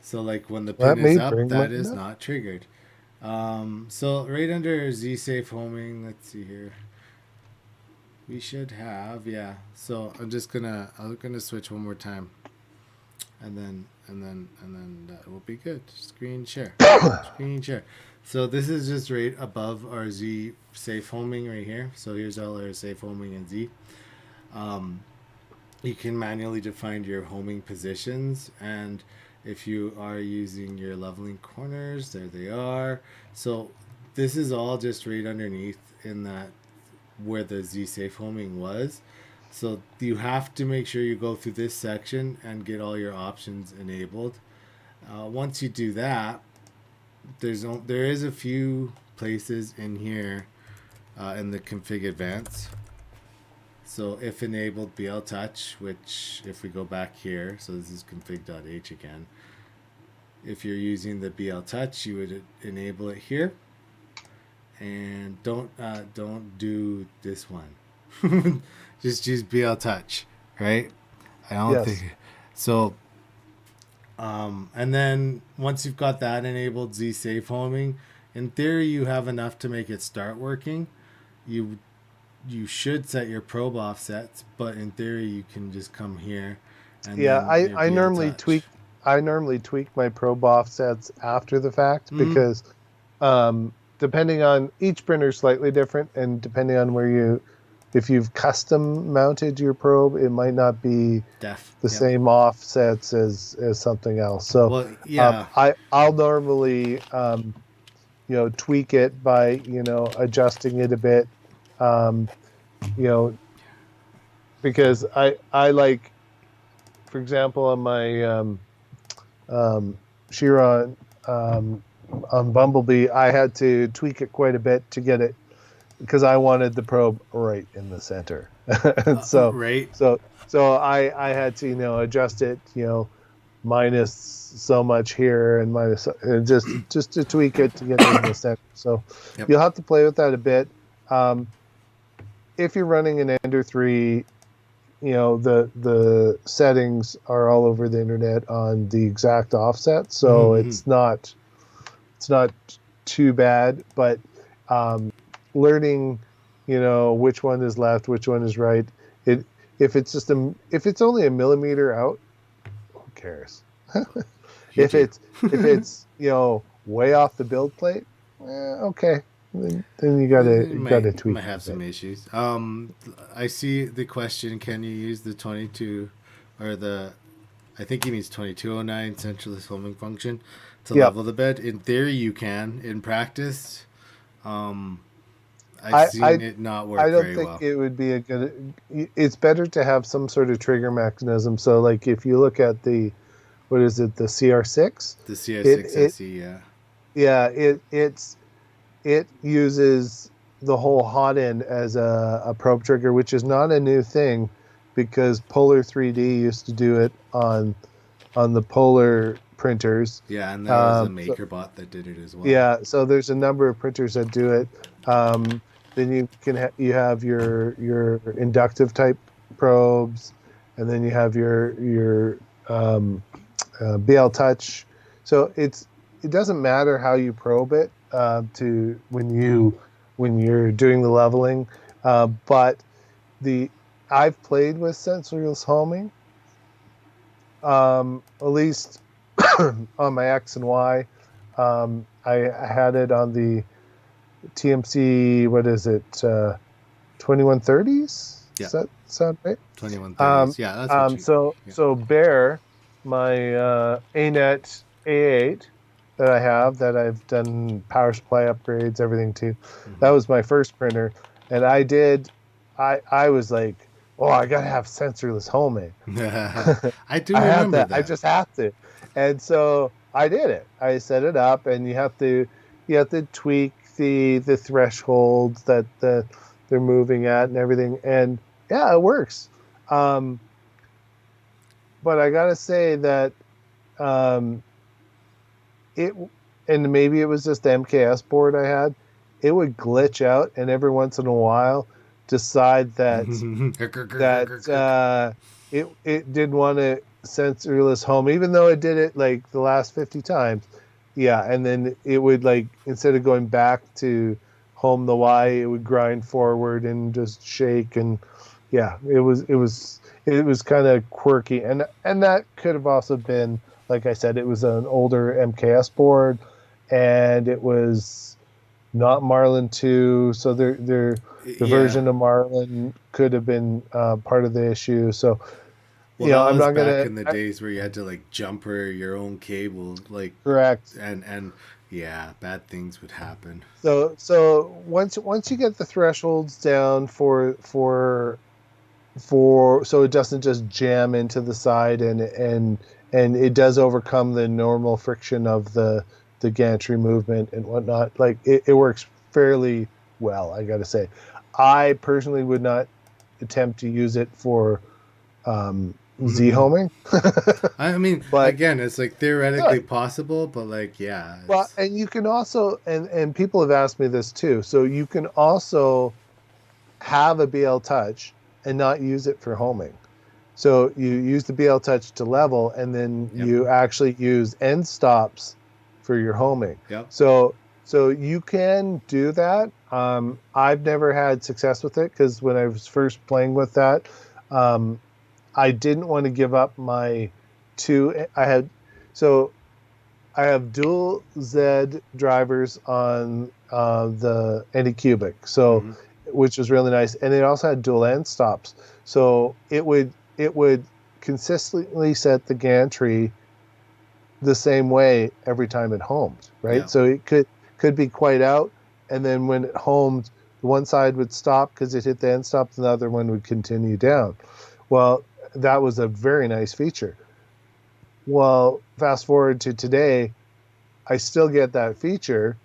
So like when the pin is up, that is not triggered. So right under Z Safe homing, let's see here. We should have, yeah. So I'm gonna switch one more time, and then that will be good. Screen share, screen share. So this is just right above our Z safe homing right here. So here's all our safe homing and Z. You can manually define your homing positions, and if you are using your leveling corners, there they are. So this is all just right underneath in that where the Z safe homing was. So you have to make sure you go through this section and get all your options enabled. Once you do that, there is a few places in here in the config advance. So if enabled BL Touch, which if we go back here, so this is config.h again. If you're using the BL Touch, you would enable it here. And don't do this one. Just use BL Touch, right? I don't think so. And then once you've got that enabled, Z safe homing, in theory you have enough to make it start working. You should set your probe offsets, but in theory you can just come here. And I normally tweak my probe offsets after the fact because depending on each printer is slightly different, and depending on if you've custom mounted your probe, it might not be the same offsets as something else. So I'll normally tweak it by adjusting it a bit, because I like, for example, on my Chiron on Bumblebee, I had to tweak it quite a bit to get it, because I wanted the probe right in the center. So I had to adjust it minus so much here and minus just to tweak it to get it in the center. So you'll have to play with that a bit. If you're running an Ender 3, the settings are all over the internet on the exact offset, so it's not too bad. But learning, which one is left, which one is right. If it's only a millimeter out, who cares? if it's way off the build plate, okay, then you gotta tweak might have it a some bit. issues. I see the question: can you use the 22 or the? I think he means 2209 centralist homing function to Yep. level the bed. In theory, you can. In practice, um, I've I, seen I it not I work don't very think well. it would be a good. It's better to have some sort of trigger mechanism. So, like, if you look at the what is it, the CR6, The it CR6 SE, yeah. yeah, it uses the whole hot end as a probe trigger, which is not a new thing, because Polar 3D used to do it on the Polar printers. Yeah, and there was a So maker bot that did it as well. yeah, so there's a number of printers that do it. Then you have your inductive type probes, and then you have your um, BL touch. So it doesn't matter how you probe it to when you're doing the leveling, but the I've played with sensorless homing, at least on my X and Y. I had it on the TMC. What is it? 2130s? Yeah, Does that sound right? 2130s. Yeah, that's what you. Yeah. So Bear, my ANET A8 that I have, that I've done power supply upgrades, everything to. That was my first printer, and I was like, oh, I gotta have sensorless homing. I do I have remember that. I that. just have to. And so I did it. I set it up, and you have to tweak the thresholds that they're moving at and everything. And yeah, it works. Um, but I gotta say that um, it and maybe it was just the MKS board I had. It would glitch out, and every once in a while, decide that it didn't want to sensorless home, even though it did it like the last 50 times. Yeah, and then it would, like, instead of going back to home the Y, it would grind forward and just shake. And yeah, it was kind of quirky, and that could have also been, like I said, it was an older MKS board, and it was not Marlin 2, so the Yeah. version of Marlin could have been part of the issue. So, Well, that I'm was not back gonna in the days where you had to like jumper your own cable, like, correct. and yeah, bad things would happen. So once you get the thresholds down for so it doesn't just jam into the side, and it does overcome the normal friction of the gantry movement and whatnot. Like, it works fairly well, I gotta say. I personally would not attempt to use it for Z homing, I mean, but again, it's like theoretically good. possible, but like, yeah, Well, it's and you can also, and people have asked me this too. So you can also have a BL Touch and not use it for homing. So you use the BL Touch to level, and then yep, you actually use end stops for your homing. yep. So you can do that. I've never had success with it, because when I was first playing with that, um, I didn't want to give up my two. So I have dual Z drivers on the Anycubic, so, Hmm. which was really nice, and it also had dual end stops, so it would consistently set the gantry the same way every time it homed, right? Yeah, So it could be quite out, and then when it homed, one side would stop because it hit the end stop, and the other one would continue down. Well, that was a very nice feature. Well, fast forward to today, I still get that feature,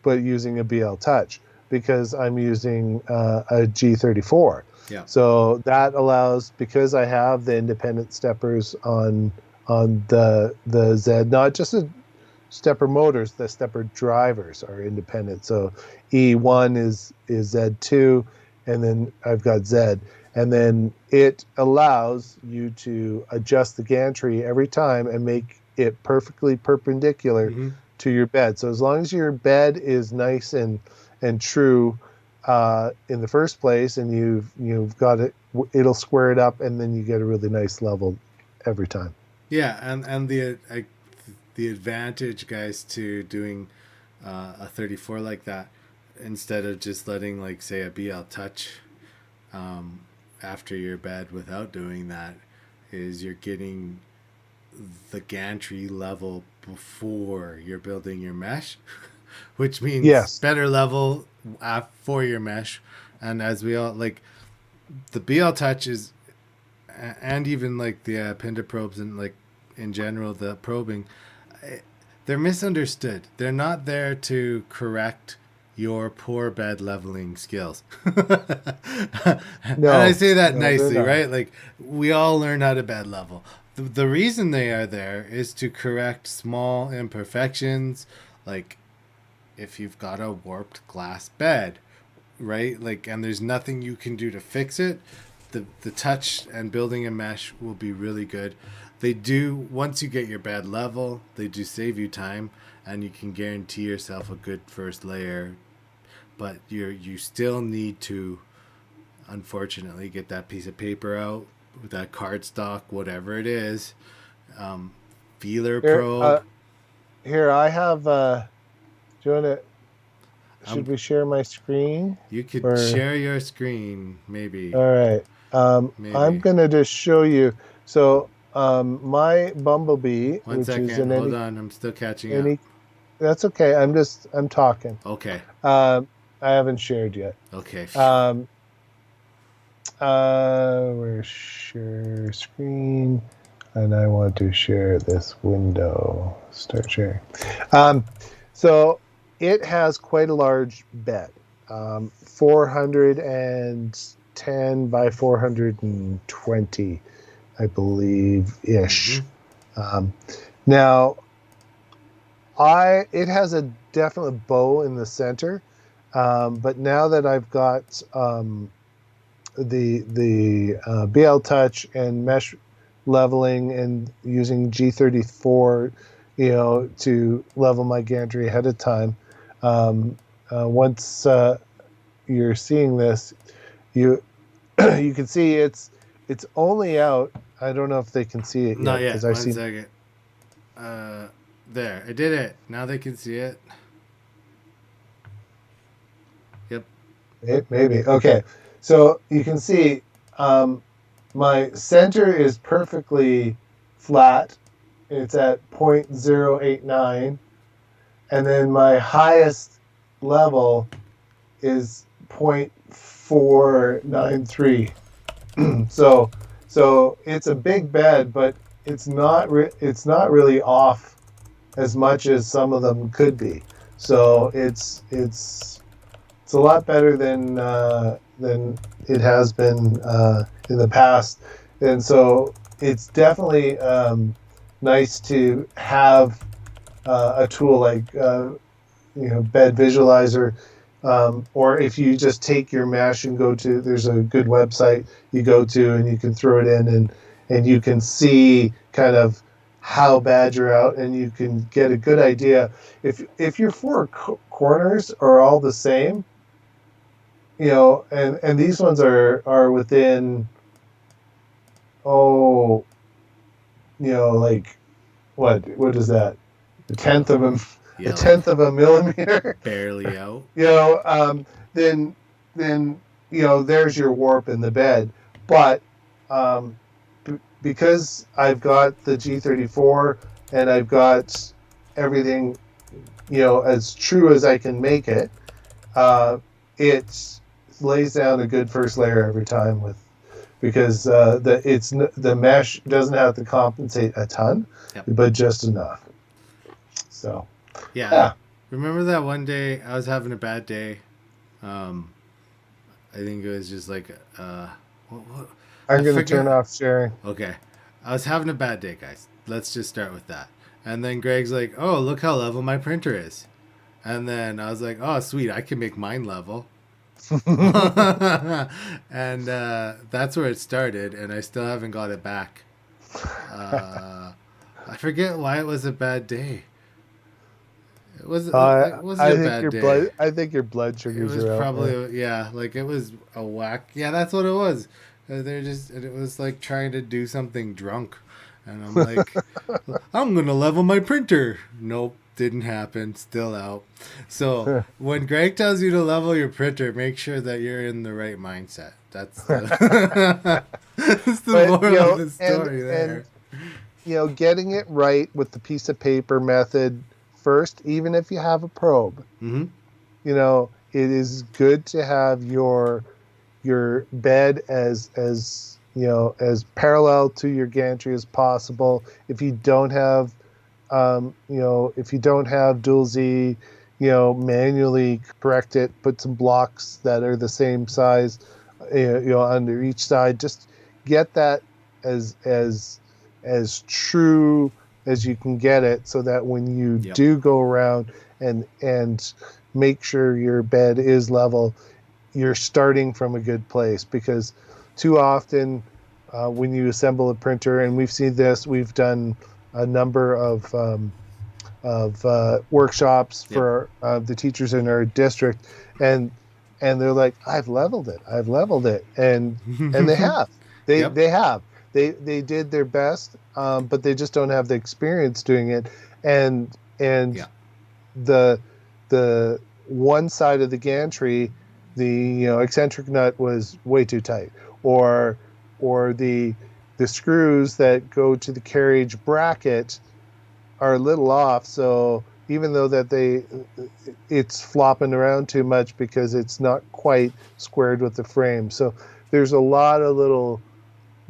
but using a BL Touch, because I'm using a G34. yeah. So that allows, because I have the independent steppers on the Z, not just the stepper motors, the stepper drivers are independent. So E1 is Z2, and then I've got Z. And then it allows you to adjust the gantry every time and make it perfectly perpendicular Hmm. to your bed. So as long as your bed is nice and true in the first place, and you've got it, it'll square it up, and then you get a really nice level every time. Yeah, and the advantage, guys, to doing a 34 like that instead of just letting, like, say, a BL touch after your bed without doing that, is you're getting the gantry level before you're building your mesh, which means Yes. better level for your mesh. And as we all like, the BL touch is, and even like the Pinda probes and like in general the probing, they're misunderstood. They're not there to correct your poor bed leveling skills. And I No, say that no, they're nicely, not. right? Like, we all learn how to bed level. The reason they are there is to correct small imperfections, like if you've got a warped glass bed, right? Like, and there's nothing you can do to fix it. The touch and building a mesh will be really good. They do, once you get your bed level, they do save you time, and you can guarantee yourself a good first layer. But you still need to, unfortunately, get that piece of paper out with that cardstock, whatever it is, feeler Here, probe. here I have. Do you want to? Um, Should we share my screen? you could Or share your screen, maybe, all right. I'm maybe. gonna just show you. So my bumblebee, One which is second, in hold on, I'm still catching up. any. That's okay. I'm talking. Okay, I haven't shared yet. okay, phew. Um, where's share screen? And I want to share this window. Start sharing. So it has quite a large bed, 410 by 420, I believe, ish. Now, it has a definite bow in the center, but now that I've got the BL touch and mesh leveling and using G34, to level my gantry ahead of time. Once you're seeing this, you you can see it's only out. I don't know if they can see it Not yet because yet. I One see. second. There, I did it. Now they can see it. Yep. Maybe. Okay. So you can see my center is perfectly flat. It's at 0.089. And then my highest level is 0.493. So it's a big bed, but it's not really off as much as some of them could be. So it's a lot better than it has been in the past, and so it's definitely nice to have a tool like Bed Visualizer, or if you just take your mesh and go to, there's a good website you go to and you can throw it in and you can see kind of how bad you're out, and you can get a good idea if your four corners are all the same, and these ones are within, like what is that, a tenth of a millimeter, Barely out. then there's your warp in the bed. But because I've got the G34 and I've got everything as true as I can make it, it lays down a good first layer every time because the mesh doesn't have to compensate a ton, Yep. but just enough. So yeah. Remember that one day I was having a bad day? I think it was just like what? I'm going to turn off sharing. Okay. I was having a bad day, guys. Let's just start with that. And then Greg's like, "Oh, look how level my printer is." And then I was like, "Oh, sweet, I can make mine level." And that's where it started, and I still haven't got it back. I forget why it was a bad day. It wasn't a bad day. I think your blood sugars It was are out. probably like it was a whack. Yeah, that's what it was. It was like trying to do something drunk, and I'm like, I'm gonna level my printer. Nope, didn't happen, still out. So when Greg tells you to level your printer, make sure that you're in the right mindset. That's the that's the But you moral of know, the story there. getting it right with the piece of paper method first, even if you have a probe, Mm-hmm. it is good to have your bed as parallel to your gantry as possible. If you don't have dual Z, manually correct it, put some blocks that are the same size, under each side. Just get that as true as you can get it, so that when you Yep. do go around and make sure your bed is level, you're starting from a good place. Because too often, when you assemble a printer, and we've done a number of workshops Yep. for the teachers in our district, and they're like, I've leveled it, and they have, Yep. they did their best, but they just don't have the experience doing it, and Yeah. the one side of the gantry, the eccentric nut was way too tight, or the screws that go to the carriage bracket are a little off. So even though that it's flopping around too much because it's not quite squared with the frame. So there's a lot of little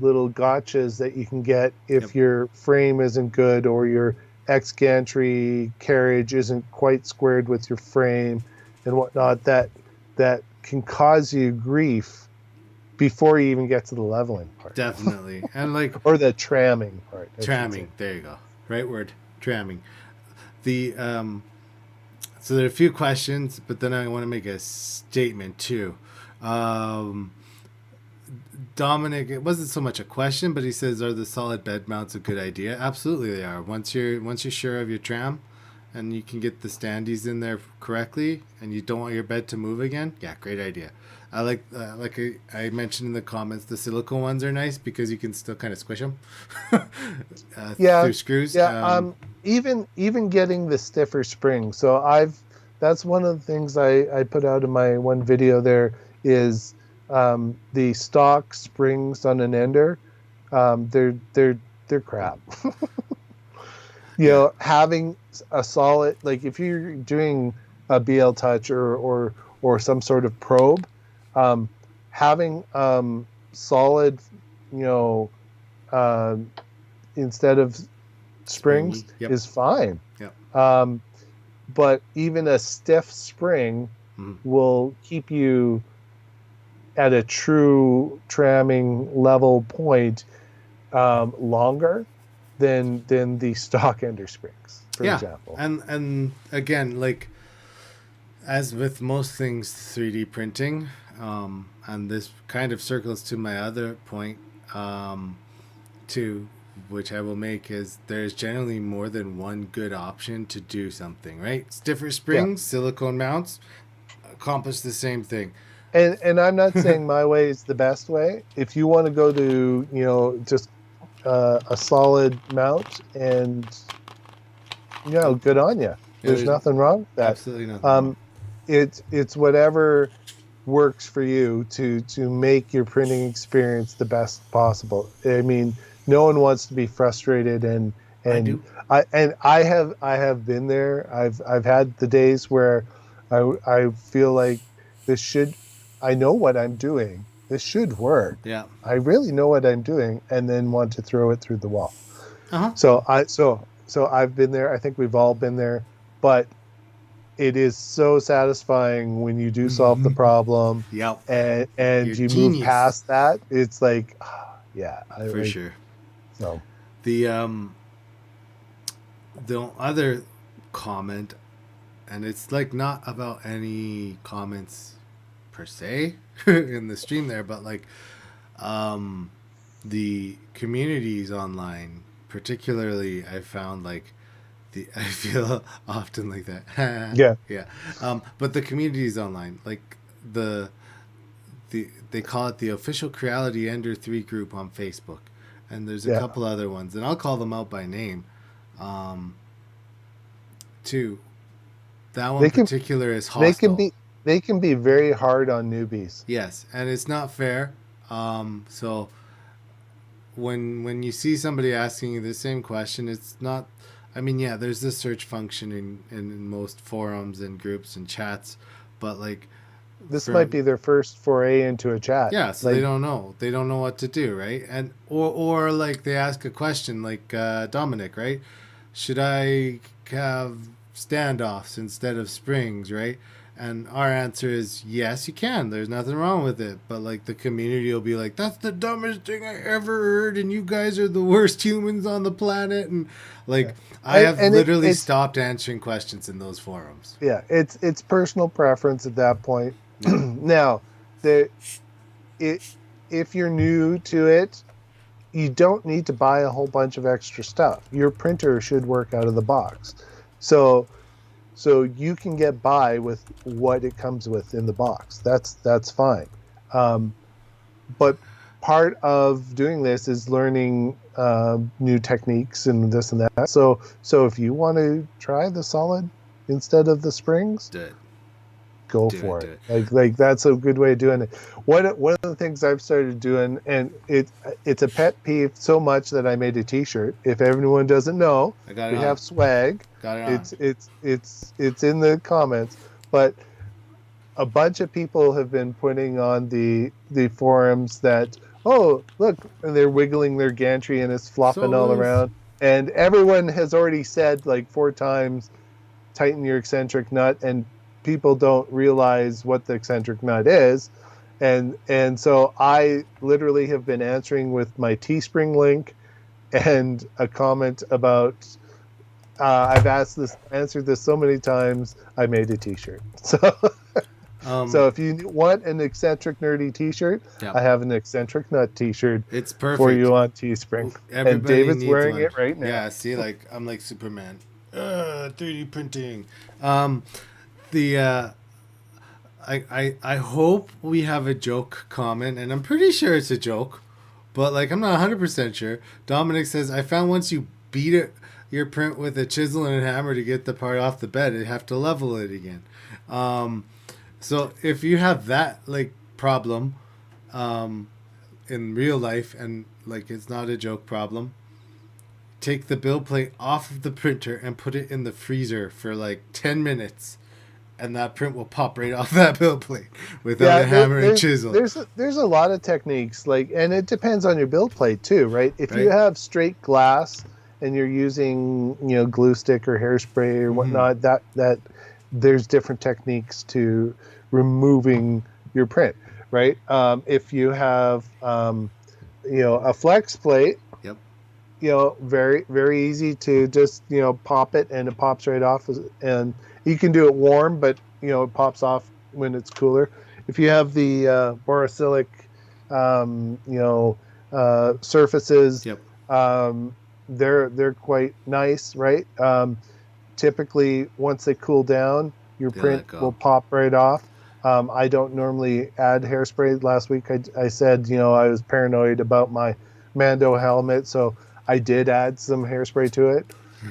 gotchas that you can get if Yep. your frame isn't good, or your X gantry carriage isn't quite squared with your frame and whatnot, that can cause you grief before you even get to the leveling part. Definitely. And like Or the tramming part. tramming. There you go. Right word. Tramming. The so there are a few questions, but then I want to make a statement too. Dominic, it wasn't so much a question, but he says, "Are the solid bed mounts a good idea?" Absolutely, they are. Once you're sure of your tram, and you can get the standees in there correctly, and you don't want your bed to move again, yeah, great idea. I like I mentioned in the comments, the silicone ones are nice because you can still kind of squish them through screws. Even getting the stiffer spring. So that's one of the things I put out in my one video there is the stock springs on an ender. They're crap. Having a solid, like if you're doing a BL touch or some sort of probe, having solid, instead of springs Yep. is fine. Yep. But even a stiff spring will keep you at a true tramming level point longer than the stock ender springs, for example. And again, like as with most things 3D printing, and this kind of circles to my other point, too, which I will make, is there's generally more than one good option to do something, right? Stiffer springs, silicone mounts accomplish the same thing. And I'm not saying my way is the best way. If you want to go to, just a solid mount, and, good on you. There's nothing wrong with that. Absolutely nothing wrong. It's whatever works for you to make your printing experience the best possible. I mean, no one wants to be frustrated, and I do. I have been there. I've had the days where I feel like I know what I'm doing. This should work. Yeah. I really know what I'm doing, and then want to throw it through the wall. Uh-huh. So I've been there. I think we've all been there, but it is so satisfying when you do solve the problem. Yep. And you move past that. It's like, for sure. So the other comment, and it's like not about any comments per se in the stream there, but like the communities online, particularly, I found like I feel often like that. Yeah. But the communities online, like they call it the official Creality Ender 3 group on Facebook, and there's a couple other ones, and I'll call them out by name. too. That one They can particular is they can hostile. be they can be very hard on newbies. Yes, and it's not fair. So when you see somebody asking you the same question, it's not. I mean, yeah, there's the search function in most forums and groups and chats, but like This might from be their first foray into a chat. yeah, so they Like don't know. They don't know what to do, right? And or like they ask a question like Dominic, right? Should I have standoffs instead of springs, right? And our answer is yes, you can. There's nothing wrong with it. But like the community will be like, that's the dumbest thing I ever heard, and you guys are the worst humans on the planet. And like I have and literally it's stopped answering questions in those forums. yeah, it's personal preference at that point. Yeah. Now, the it if you're new to it, you don't need to buy a whole bunch of extra stuff. Your printer should work out of the box. So you can get by with what it comes with in the box. That's fine. But part of doing this is learning new techniques and this and that. So if you want to try the solid instead of the springs, Do it. go Do for it, it. Like that's a good way of doing it. One of the things I've started doing, and it's a pet peeve so much that I made a T-shirt. If everyone doesn't know, I got it we on. have swag. Got it on. It's in the comments, but a bunch of people have been putting on the forums that, oh, look, and they're wiggling their gantry and it's flopping So all loose. around, and everyone has already said like 4 times, tighten your eccentric nut, and people don't realize what the eccentric nut is, and so I literally have been answering with my Teespring link and a comment about I've answered this so many times. I made a T-shirt. So if you want an eccentric nerdy T-shirt, yeah. I have an eccentric nut T-shirt It's perfect for you on Teespring. Everybody And David's needs wearing one. it right now. Yeah, see, like I'm like Superman. 3D printing. The I hope we have a joke comment, and I'm pretty sure it's a joke, but like I'm not 100% sure. Dominic says, I found once you beat it your print with a chisel and a hammer to get the part off the bed, you have to level it again. So if you have that like problem in real life, and like it's not a joke problem, take the build plate off of the printer and put it in the freezer for like 10 minutes, and that print will pop right off that build plate without a hammer and chisel. There's a lot of techniques, like, and it depends on your build plate too, right? If you have straight glass and you're using, glue stick or hairspray or whatnot, that there's different techniques to removing your print, right? If you have, a flex plate, very, very easy to just, pop it and it pops right off, and you can do it warm, but, it pops off when it's cooler. If you have the borosilicate, surfaces, they're quite nice, right? Typically, once they cool down, your print will pop right off. I don't normally add hairspray. Last week I said, I was paranoid about my Mando helmet, so I did add some hairspray to it.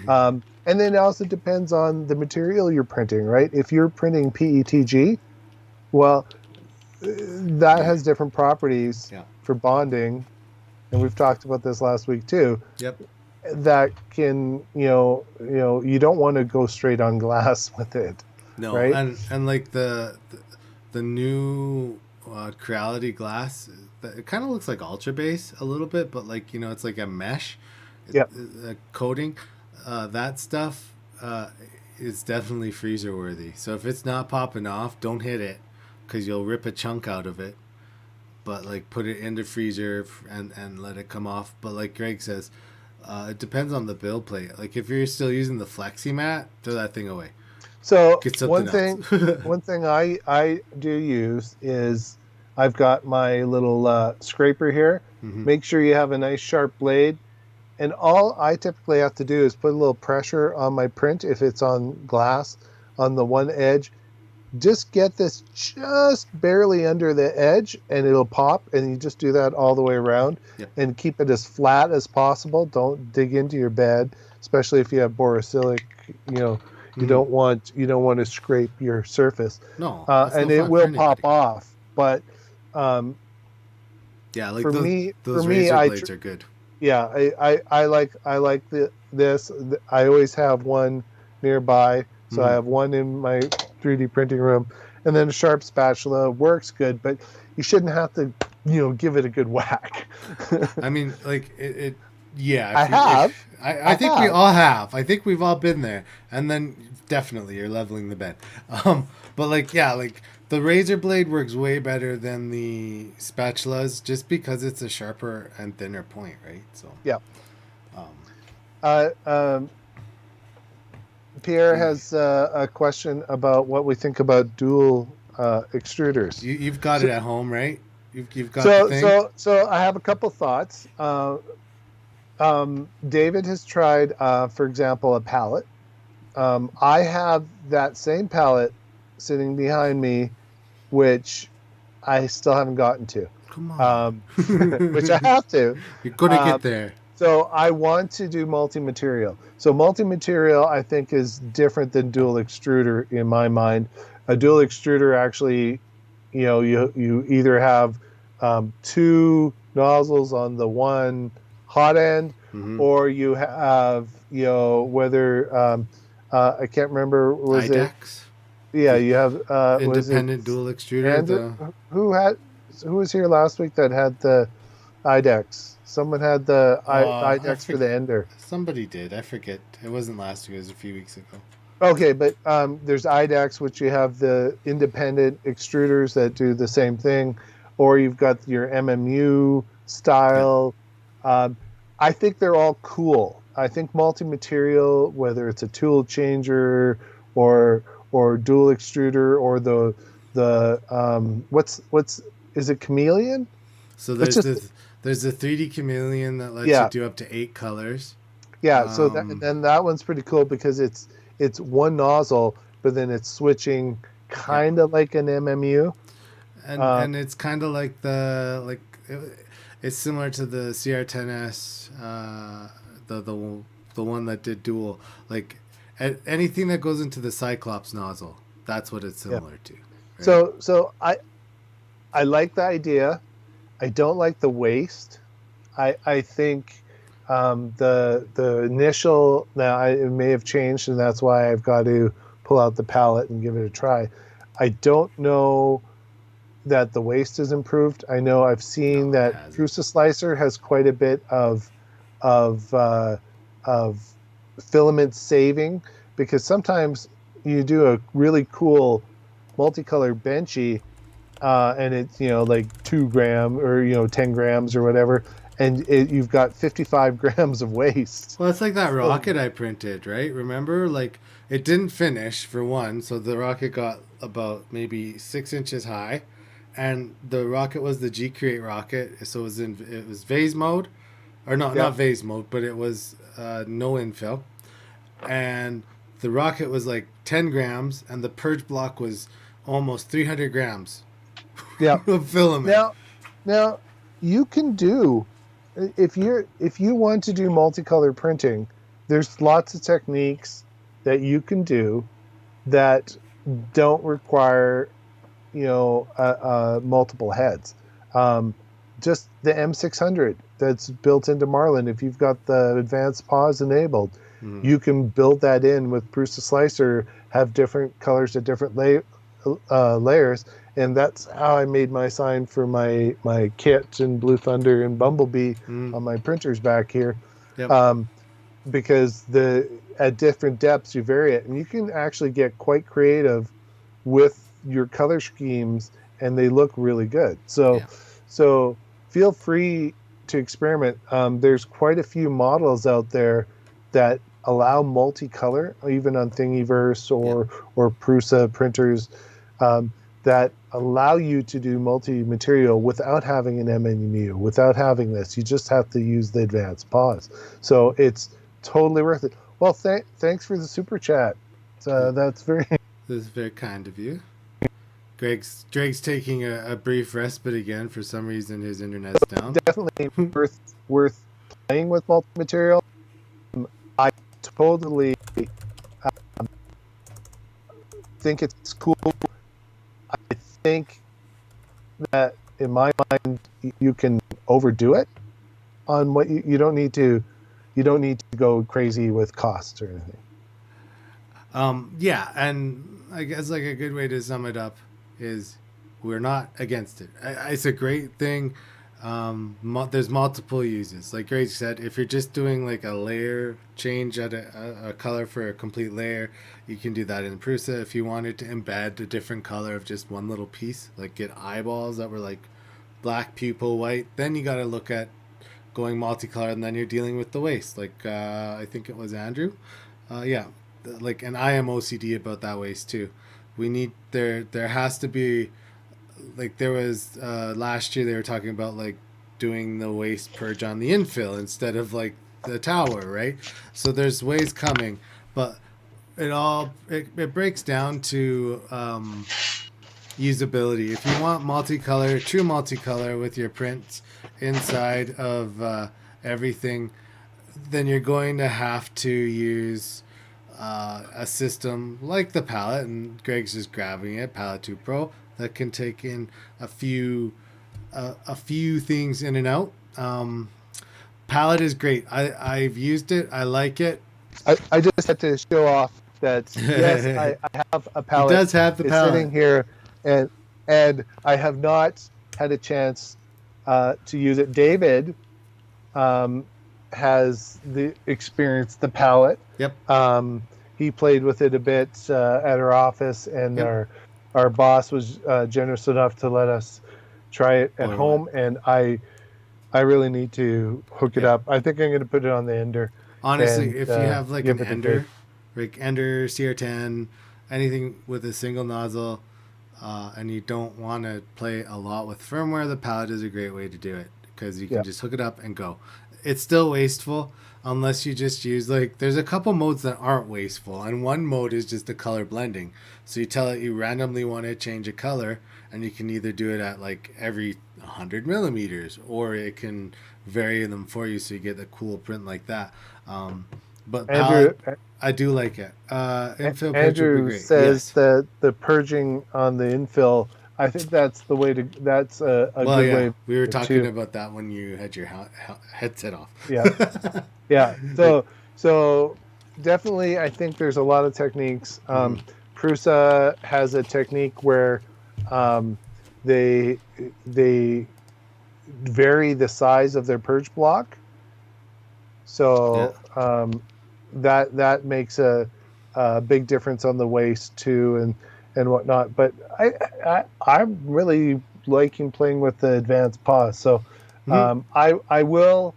And then it also depends on the material you're printing, right? If you're printing PETG, well, that has different properties for bonding, and we've talked about this last week too. That can, you don't want to go straight on glass with it. No, right? and like the new Creality glass, it kind of looks like Ultra Base a little bit, but like it's like a mesh, a coating. That stuff is definitely freezer worthy. So if it's not popping off, don't hit it, because you'll rip a chunk out of it. But like put it in the freezer and let it come off. But like Greg says, it depends on the build plate. Like if you're still using the flexi mat, throw that thing away. So one thing I do use is I've got my little scraper here. Make sure you have a nice sharp blade. And all I typically have to do is put a little pressure on my print if it's on glass on the one edge. Just get this just barely under the edge and it'll pop, and you just do that all the way around and keep it as flat as possible. Don't dig into your bed, especially if you have borosilicate, You don't want to scrape your surface, No, that's and no it fun for will pop anybody. off. But Yeah, like for me, those razor blades are good. yeah, I like this. I always have one nearby, so I have one in my 3D printing room, and then a sharp spatula works good, but you shouldn't have to, give it a good whack. I mean, like it yeah. I If you, have, I I think we have. all have. I think we've all been there. And then definitely you're leveling the bed. But like yeah, like the razor blade works way better than the spatulas, just because it's a sharper and thinner point, right? So Yeah. um, Uh, um, Pierre you, has a question about what we think about dual extruders. you've got So, it at home, right? You've got the so, thing. so, so I have a couple thoughts. David has tried, for example, a palette. I have that same palette sitting behind me, which I still haven't gotten to, Come um, which on. I have to. You're gonna Um, get there. so I want to do multi-material. So multi-material, I think, is different than dual extruder in my mind. A dual extruder actually, you either have two nozzles on the one hot end, Mm-hmm. or you have, whether I can't remember, was it? IDEX, Yeah, the you have was it independent dual extruder. Andrew? The Who had who was here last week that had the IDEX? Someone had the I IDEX for forget. the Ender. Somebody did. I forget. It wasn't last week. It was a few weeks ago. Okay, but there's IDEX, which you have the independent extruders that do the same thing, or you've got your MMU Yeah. style. Um, I think they're all cool. I think multi-material, whether it's a tool changer or dual extruder or the what's is it chameleon? So It's just there's the 3D chameleon that lets you yeah, do up to 8 colors. yeah. So Um, that one's pretty cool because it's one nozzle, but then it's switching yeah, kind of like an MMU. and it's kind of like it's similar to the CR10S, the one that did dual. Like anything that goes into the Cyclops nozzle, that's what it's Yeah. similar to, right? So I like the idea. I don't like the waste. I think the initial now it may have changed, and that's why I've got to pull out the palette and give it a try. I don't know that the waste is improved. I know I've seen No, it that hasn't. Prusa Slicer has quite a bit of of filament saving, because sometimes you do a really cool multicolored benchy, and it's like 2 gram or 10 grams or whatever, and you've got 55 grams of waste. Well, it's like that So, rocket I printed, right? Remember, like it didn't finish for one, so the rocket got about maybe 6 inches high, and the rocket was the G Create rocket, so it was vase mode, or no, yeah, not vase mode, but it was no infill, and the rocket was like 10 grams, and the purge block was almost 300 grams yeah. of filament. Now you can do, if you want to do multicolor printing, there's lots of techniques that you can do that don't require multiple heads. Just the M600 that's built into Marlin, if you've got the advanced pause enabled, Mhm. you can build that in with Prusa Slicer, have different colors at different layers, and that's how I made my sign for my kit and Blue Thunder and Bumblebee Mhm. on my printers back here, Yep. because at different depths you vary it, and you can actually get quite creative with your color schemes, and they look really good. So Yeah. feel free to experiment. There's quite a few models out there that allow multicolor, even on Thingiverse Yeah. or Prusa printers, that allow you to do multi-material without having an MNU, without having this. You just have to use the advanced pause. So it's totally worth it. Well, thanks for the super chat. That's very This is very kind of you. Greg's taking a brief respite again. For some reason, his internet's down. definitely worth playing with multi-material. I totally think it's cool. I think that in my mind you can overdo it on what you don't need to go crazy with costs or anything. Yeah, and I guess like a good way to sum it up is we're not against it. It's a great thing. There's multiple uses. Like Greg said, if you're just doing like a layer change at a color for a complete layer, you can do that in Prusa. If you wanted to embed a different color of just one little piece, like get eyeballs that were like black pupil white, then you got to look at going multicolor, and then you're dealing with the waste. Like I think it was Andrew. Yeah, like, and I am OCD about that waste too. We need there has to be, like there was last year they were talking about like doing the waste purge on the infill instead of like the tower, right? So there's ways coming, but it breaks down to usability. If you want true multicolor with your prints inside of everything, then you're going to have to use a system like the palette, and Greg's just grabbing it, Palette 2 Pro, that can take in a few things in and out. Palette is great. I've used it. I like it. I just had to show off that yes, I have a palette. He does have the palette sitting here, and I have not had a chance to use it. David has experienced the palette. Yep. He played with it a bit at our office, and Yep. our boss was generous enough to let us try it at home. And I really need to hook it up. I think I'm going to put it on the Ender. Honestly, and, if you have like an Ender, take. like Ender, CR10, anything with a single nozzle, and you don't want to play a lot with firmware, the palette is a great way to do it, because you can just hook it up and go. It's still wasteful unless you just use, like, there's a couple modes that aren't wasteful, and one mode is just the color blending. So you tell it you randomly want to change a color, and you can either do it at like every 100 millimeters, or it can vary them for you so you get a cool print like that. But Andrew, I do like it. Infill Andrew says that the purging on the infill, I think that's the way to. That's a good way. We were talking about that when you had your headset off. Yeah, yeah. So definitely, I think there's a lot of techniques. Prusa has a technique where they vary the size of their purge block. So that makes a big difference on the waste too, and whatnot. But I'm really liking playing with the advanced pause. So I will.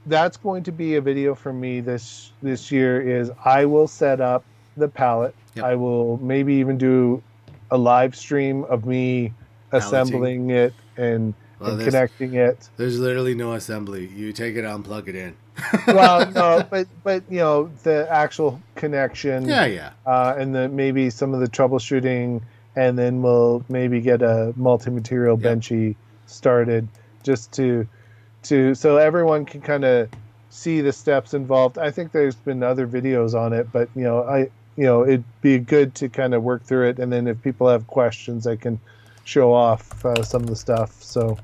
That's going to be a video for me this year. Is I will set up the palette. Yep. I will maybe even do a live stream of me assembling it and connecting it. There's literally no assembly. You take it out and plug it in. Well, no, but you know, the actual connection. Yeah. And then maybe some of the troubleshooting, and then we'll maybe get a multi-material benchy started, just to so everyone can kind of see the steps involved. I think there's been other videos on it, but it'd be good to kind of work through it, and then if people have questions, I can show off some of the stuff. So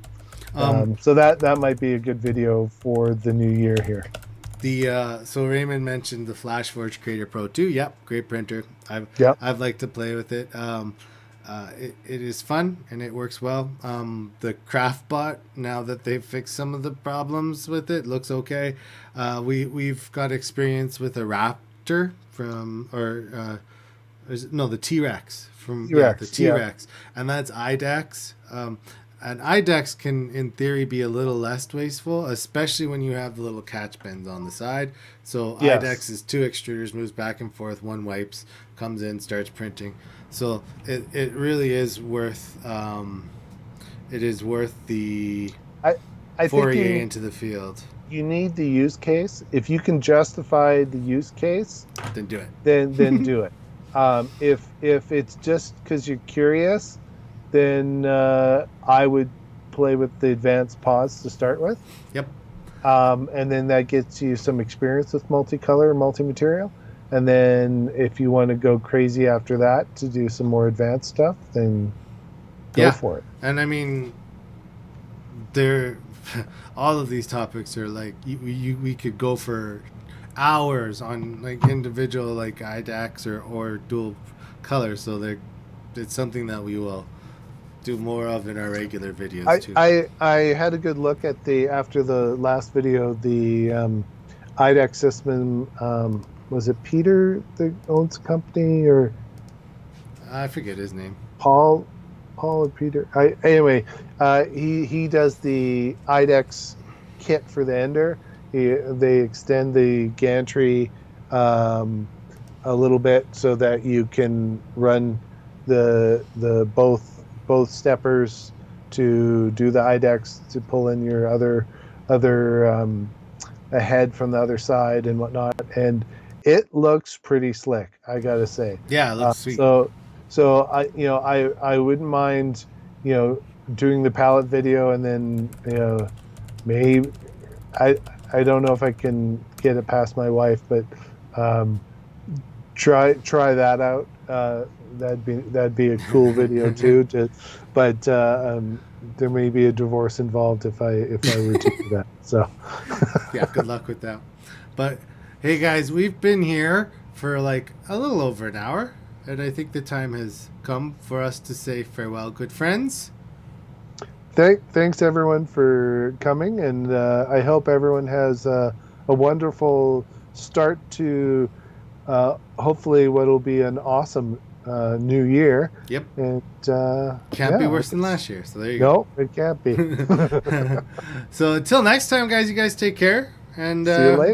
so that might be a good video for the new year here. So Raymond mentioned the FlashForge Creator Pro 2. Yep, great printer. I've liked to play with it. It is fun and it works well. The CraftBot, now that they've fixed some of the problems with it, looks okay. We've got experience with a Raptor the T-Rex from the T-Rex, and that's IDEX. And IDEX can, in theory, be a little less wasteful, especially when you have the little catch bends on the side. So IDEX is 2 extruders, moves back and forth, one wipes, comes in, starts printing. So it really is worth the foray into the field. You need the use case. If you can justify the use case, then do it. Then do it. If it's just because you're curious, then I would play with the advanced pause to start with. Yep. And then that gets you some experience with multicolor and multi-material. And then if you want to go crazy after that to do some more advanced stuff, then go for it. And I mean, there, all of these topics are like we could go for hours on like individual like IDAX or dual color. So it's something that we will do more of in our regular videos too. I had a good look at after the last video, the IDAX system. Was it Peter that owns the company, or I forget his name. Paul or Peter? Anyway, he does the IDEX kit for the Ender. They extend the gantry a little bit so that you can run the both steppers to do the IDEX, to pull in your other ahead from the other side and whatnot. And it looks pretty slick, I gotta say. Yeah, it looks sweet. So I wouldn't mind doing the palette video, and then maybe I don't know if I can get it past my wife, but try that out. That'd be a cool video too. But there may be a divorce involved if I were to do that. So yeah, good luck with that. But hey guys, we've been here for like a little over an hour, and I think the time has come for us to say farewell, good friends. Thanks everyone for coming, and I hope everyone has a wonderful start to hopefully what will be an awesome new year. Yep. And can't be worse than last year. So there you go. No, it can't be. So until next time, guys, you guys take care, and see you later.